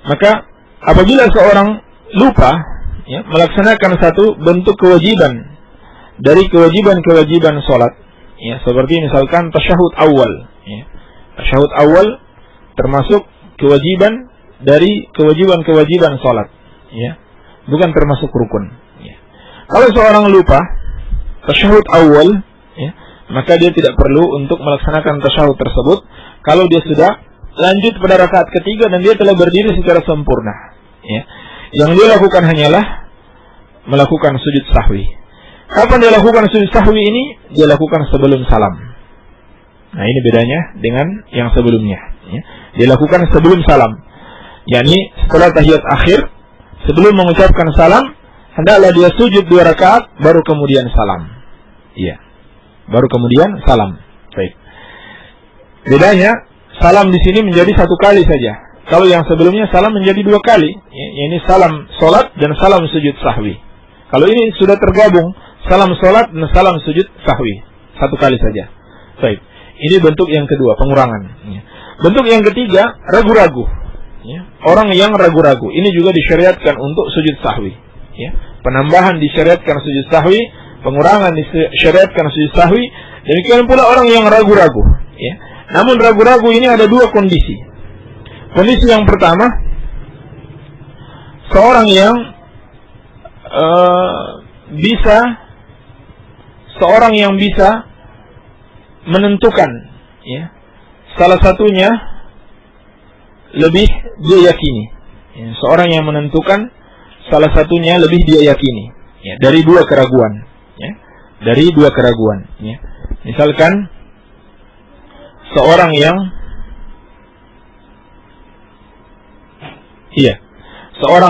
Maka apabila seorang lupa ya, melaksanakan satu bentuk kewajiban dari kewajiban-kewajiban sholat, ya, seperti misalkan tasyahud awal. Ya. Tasyahud awal termasuk kewajiban dari kewajiban-kewajiban sholat. Ya. Bukan termasuk rukun. Ya. Kalau seorang lupa tasyahud awal, ya, maka dia tidak perlu untuk melaksanakan tasyahud tersebut kalau dia sudah lanjut pada rakaat ketiga dan dia telah berdiri secara sempurna. Ya. Yang dia lakukan hanyalah melakukan sujud sahwi. Kapan dia lakukan sujud sahwi ini? Dia lakukan sebelum salam. Nah, ini bedanya dengan yang sebelumnya. Ya. Dia lakukan sebelum salam. yakni setelah tahiyat akhir, sebelum mengucapkan salam, hendaklah dia sujud 2 rakaat, baru kemudian salam. Iya, baru kemudian salam. Baik. Bedanya, salam di sini menjadi 1 kali saja. Kalau yang sebelumnya salam menjadi 2 kali. Ini salam solat dan salam sujud sahwi. Kalau ini sudah tergabung, salam solat dan salam sujud sahwi, 1 kali saja. Baik. Ini bentuk yang kedua, pengurangan. Bentuk yang ketiga, ragu-ragu. Orang yang ragu-ragu, ini juga disyariatkan untuk sujud sahwi. Penambahan disyariatkan sujud sahwi, pengurangan disyariatkan sujud sahwi. Demikian pula orang yang ragu-ragu. Namun ragu-ragu ini ada 2 kondisi. Kondisi yang pertama, seorang yang bisa menentukan, salah satunya lebih dia yakini. Seorang yang menentukan salah satunya lebih dia yakini. Dari 2 keraguan. Dari 2 keraguan. Misalkan seorang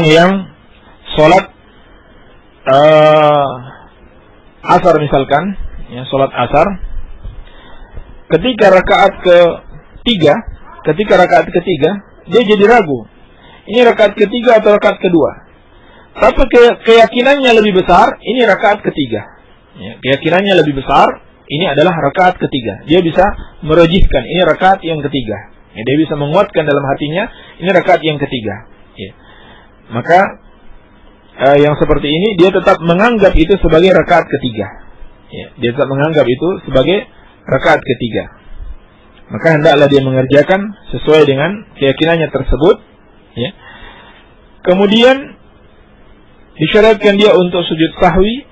yang sholat asar misalkan, sholat asar, ketika rakaat ketiga dia jadi ragu, ini rakaat ketiga atau rakaat kedua. Tapi keyakinannya lebih besar, ini rakaat ketiga. Keyakinannya lebih besar, ini adalah rakaat ketiga. Dia bisa merajihkan, ini rakaat yang ketiga. Dia bisa menguatkan dalam hatinya, ini rakaat yang ketiga. Maka yang seperti ini dia tetap menganggap itu sebagai rakaat ketiga. Dia tetap menganggap itu sebagai rakaat ketiga. Maka hendaklah dia mengerjakan sesuai dengan keyakinannya tersebut. Kemudian disyariatkan dia untuk sujud sahwi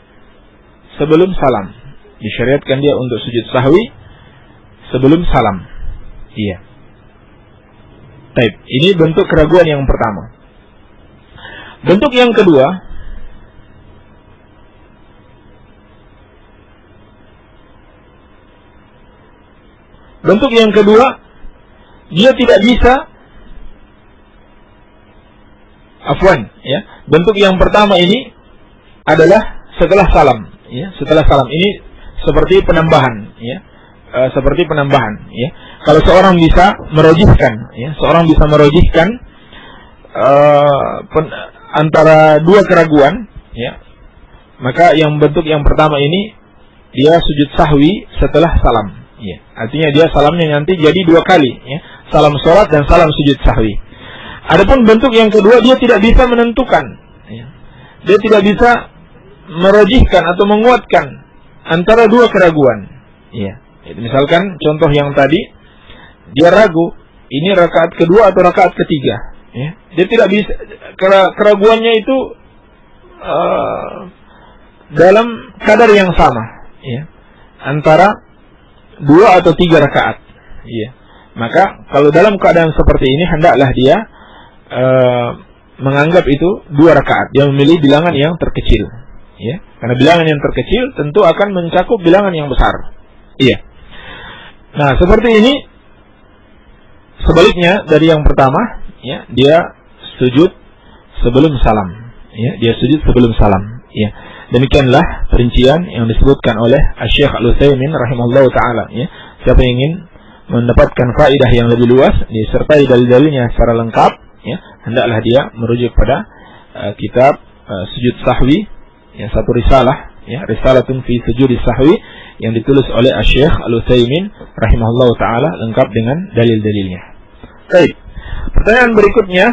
sebelum salam. Disyariatkan dia untuk sujud sahwi sebelum salam. Baik, ini bentuk keraguan yang pertama. Bentuk yang kedua, dia tidak bisa. Bentuk yang pertama ini adalah setelah salam. Setelah salam ini seperti penambahan. Seperti penambahan. Kalau seorang bisa merajihkan, antara 2 keraguan, maka yang bentuk yang pertama ini dia sujud sahwi setelah salam. Artinya dia salamnya nanti jadi 2 kali, salam sholat dan salam sujud sahwi. Adapun bentuk yang kedua, dia tidak bisa menentukan, dia tidak bisa merojihkan atau menguatkan antara dua keraguan. Ya. Misalkan contoh yang tadi, dia ragu ini rakaat kedua atau rakaat ketiga. Ya. Dia tidak bisa, keraguannya itu dalam kadar yang sama, ya, antara 2 atau 3 rakaat. Ya. Maka kalau dalam keadaan seperti ini hendaklah dia menganggap itu 2 rakaat. Dia memilih bilangan yang terkecil, ya, karena bilangan yang terkecil tentu akan mencakup bilangan yang besar. Iya. Nah, seperti ini. Sebaliknya dari yang pertama, ya, dia sujud sebelum salam. Ya, dia sujud sebelum salam. Ya. Demikianlah perincian yang disebutkan oleh Syekh Al-Utsaimin rahimahullahu taala. Ya. Siapa yang ingin mendapatkan faedah yang lebih luas disertai dalil-dalilnya secara lengkap, ya, hendaklah dia merujuk pada kitab sujud sahwi, ya, satu risalah, ya, risalatun fi sujudi sahwi yang ditulis oleh Syekh Al-Utsaimin rahimahullahu taala, lengkap dengan dalil-dalilnya. Baik. Pertanyaan berikutnya,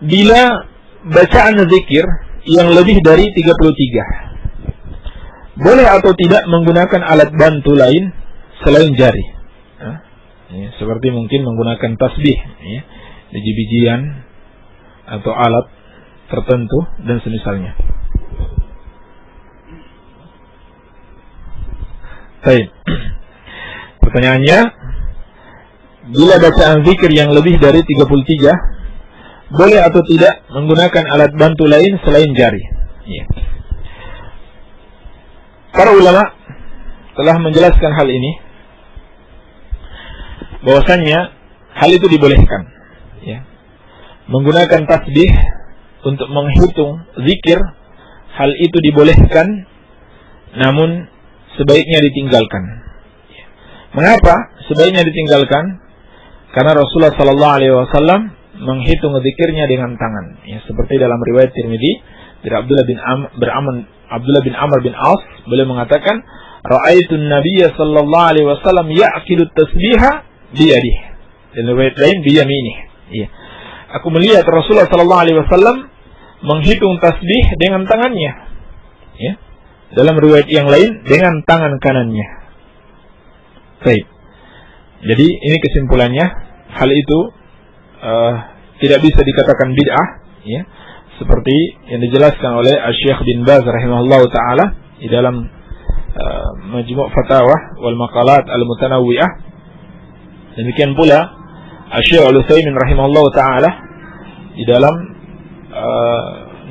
bila bacaan zikir yang lebih dari 33, boleh atau tidak menggunakan alat bantu lain selain jari? Ya, seperti mungkin menggunakan tasbih, ya, biji-bijian atau alat tertentu dan semisalnya. Baik. Pertanyaannya, bila bacaan zikir yang lebih dari 33, boleh atau tidak menggunakan alat bantu lain selain jari? Ya. Para ulama telah menjelaskan hal ini, bahwasannya hal itu dibolehkan, ya. Menggunakan tasbih untuk menghitung zikir, hal itu dibolehkan, namun sebaiknya ditinggalkan. Mengapa sebaiknya ditinggalkan? Karena Rasulullah sallallahu alaihi wasallam menghitung zikirnya dengan tangan, ya, seperti dalam riwayat Tirmidzi dari Abdullah bin Amr bin As, beliau mengatakan, "Ra'aitun Nabiyya sallallahu alaihi wasallam ya'kilu tasbiha bi yadihi." Dan riwayat lain bi yaminih. Ya. Aku melihat Rasulullah sallallahu alaihi wasallam menghitung tasbih dengan tangannya. Ya. Dalam riwayat yang lain dengan tangan kanannya. Baik. Jadi ini kesimpulannya, hal itu tidak bisa dikatakan bid'ah, ya, seperti yang dijelaskan oleh Syekh bin Baz rahimahullahu taala di dalam Majmu' Fatawah wal Maqalat al-Mutanawwi'ah. Demikian pula Syekh Al-Utsaimin rahimahullahu taala di dalam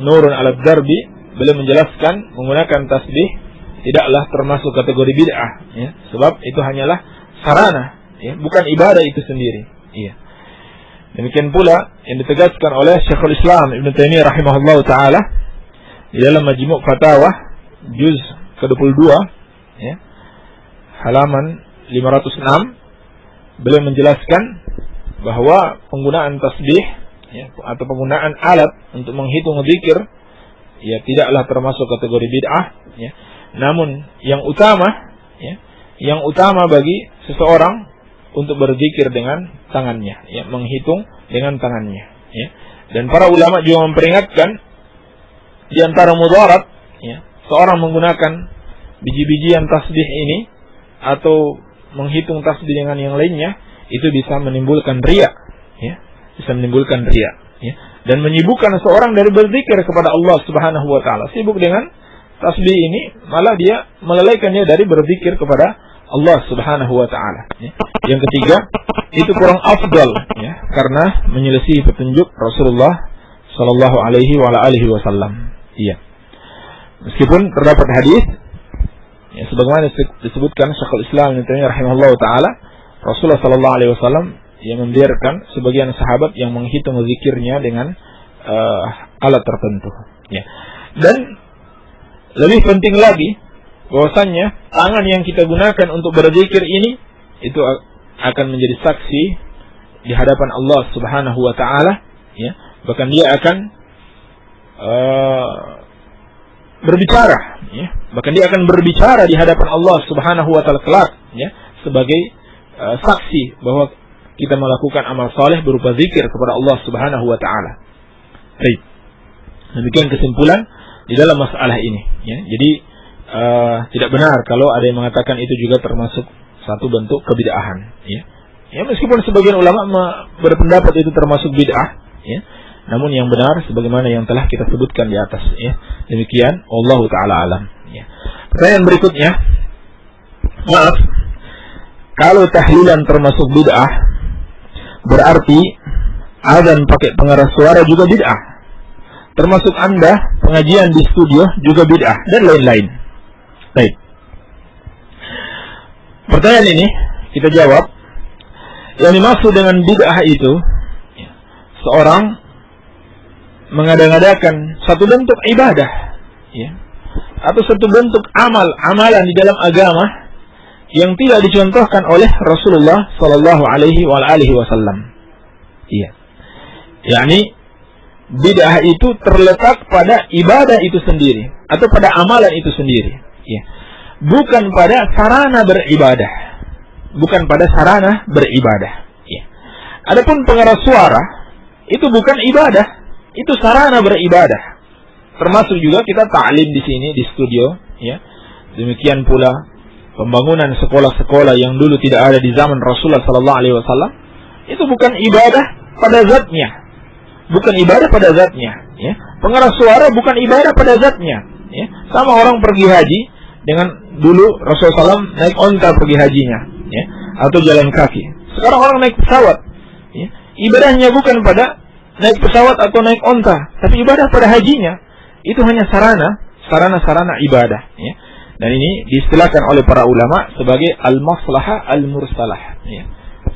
Nurun 'ala Darbi, beliau menjelaskan menggunakan tasbih tidaklah termasuk kategori bid'ah, ya, sebab itu hanyalah sarana, ya, bukan ibadah itu sendiri. Iya. Demikian pula yang ditegaskan oleh Syekhul Islam Ibnu Taimiyah rahimahullahu taala di dalam Majmu' Fatawah juz ke-22, ya, halaman 506, beliau menjelaskan bahwa penggunaan tasbih, ya, atau penggunaan alat untuk menghitung zikir, ya, tidaklah termasuk kategori bid'ah, ya. Namun yang utama, ya, yang utama bagi seseorang untuk berzikir dengan tangannya, ya, menghitung dengan tangannya, ya. Dan para ulama juga memperingatkan di antara mudarat, ya, seorang menggunakan biji-bijian tasbih ini atau menghitung tasbih dengan yang lainnya, itu bisa menimbulkan riya, ya, bisa menimbulkan riya, ya, dan menyibukkan seorang dari berzikir kepada Allah Subhanahu wa taala. Sibuk dengan tasbih ini malah dia melalaikan dia dari berzikir kepada Allah Subhanahu wa taala, ya. Yang ketiga, itu kurang afdal, ya, karena menyelisih petunjuk Rasulullah sallallahu alaihi wa alihi wasallam. Iya. Meskipun terdapat hadis, ya, sebagaimana disebutkan Syekhul Islam Ibnu Taimiyah rahimahullahu taala, Rasulullah sallallahu alaihi wasallam yang membiarkan sebagian sahabat yang menghitung zikirnya dengan alat tertentu, ya. Dan lebih penting lagi, bahwasannya tangan yang kita gunakan untuk berzikir ini itu akan menjadi saksi di hadapan Allah Subhanahu wa taala, ya. Bahkan dia akan berbicara, ya. Bahkan dia akan berbicara di hadapan Allah Subhanahu wa taala kelak, ya, sebagai saksi bahwa kita melakukan amal saleh berupa zikir kepada Allah Subhanahu wa taala. Baik. Demikian kesimpulan di dalam masalah ini. Ya. Jadi tidak benar kalau ada yang mengatakan itu juga termasuk satu bentuk kebid'ahan. Ya. Ya, meskipun sebagian ulama berpendapat itu termasuk bid'ah, ya, namun yang benar sebagaimana yang telah kita sebutkan di atas. Ya. Demikian, wallahu ta'ala alam. Ya. Pertanyaan berikutnya, maaf, kalau tahlilan termasuk bid'ah, berarti azan pakai pengeras suara juga bid'ah. Termasuk Anda pengajian di studio juga bid'ah dan lain-lain. Baik. Pertanyaan ini kita jawab. Yang dimaksud dengan bid'ah itu seorang mengada-ngadakan satu bentuk ibadah, ya, atau satu bentuk amalan di dalam agama yang tidak dicontohkan oleh Rasulullah Sallallahu Alaihi Wasallam. Iya. yakni bid'ah itu terletak pada ibadah itu sendiri atau pada amalan itu sendiri, ya. Bukan pada sarana beribadah, bukan pada sarana beribadah, ya. Adapun pengeras suara itu bukan ibadah, itu sarana beribadah. Termasuk juga kita ta'lim di sini di studio, ya. Demikian pula pembangunan sekolah-sekolah yang dulu tidak ada di zaman Rasulullah sallallahu alaihi wasallam, itu bukan ibadah pada zatnya. Bukan ibadah pada zatnya, ya. Pengeras suara bukan ibadah pada zatnya, ya. Sama orang pergi haji dengan dulu Rasulullah SAW naik onta pergi hajinya, ya, atau jalan kaki. Sekarang orang naik pesawat, ya. Ibadahnya bukan pada naik pesawat atau naik onta, tapi ibadah pada hajinya. Itu hanya sarana ibadah, ya. Dan ini diistilahkan oleh para ulama sebagai al-maslahah al-mursalah, ya.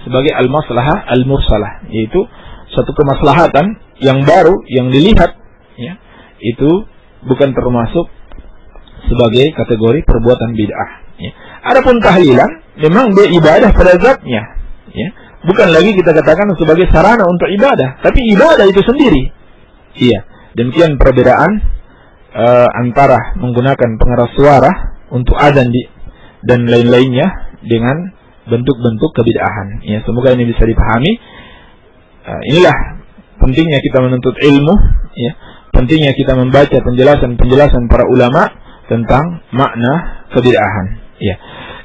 Sebagai al-maslahah al-mursalah, yaitu satu kemaslahatan yang baru yang dilihat, ya, itu bukan termasuk sebagai kategori perbuatan bid'ah, ya. Adapun tahlilan memang dia ibadah pada zatnya, ya. Bukan lagi kita katakan sebagai sarana untuk ibadah, tapi ibadah itu sendiri. Iya. Demikian perbedaan antara menggunakan pengeras suara untuk azan dan lain-lainnya dengan bentuk-bentuk kebid'ahan. Ya, semoga ini bisa dipahami. Inilah pentingnya kita menuntut ilmu, ya. Pentingnya kita membaca penjelasan para ulama tentang makna kebid'ahan, ya.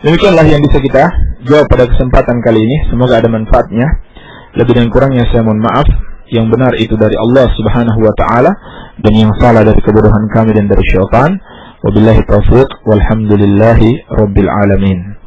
Demikianlah yang bisa kita jawab pada kesempatan kali ini. Semoga ada manfaatnya. Lebih dan kurangnya saya mohon maaf. Yang benar itu dari Allah Subhanahu wa taala, dan yang salah dari kebodohan kami dan dari syaitan. Wabillahi taufiq, walhamdulillahi rabbil alamin.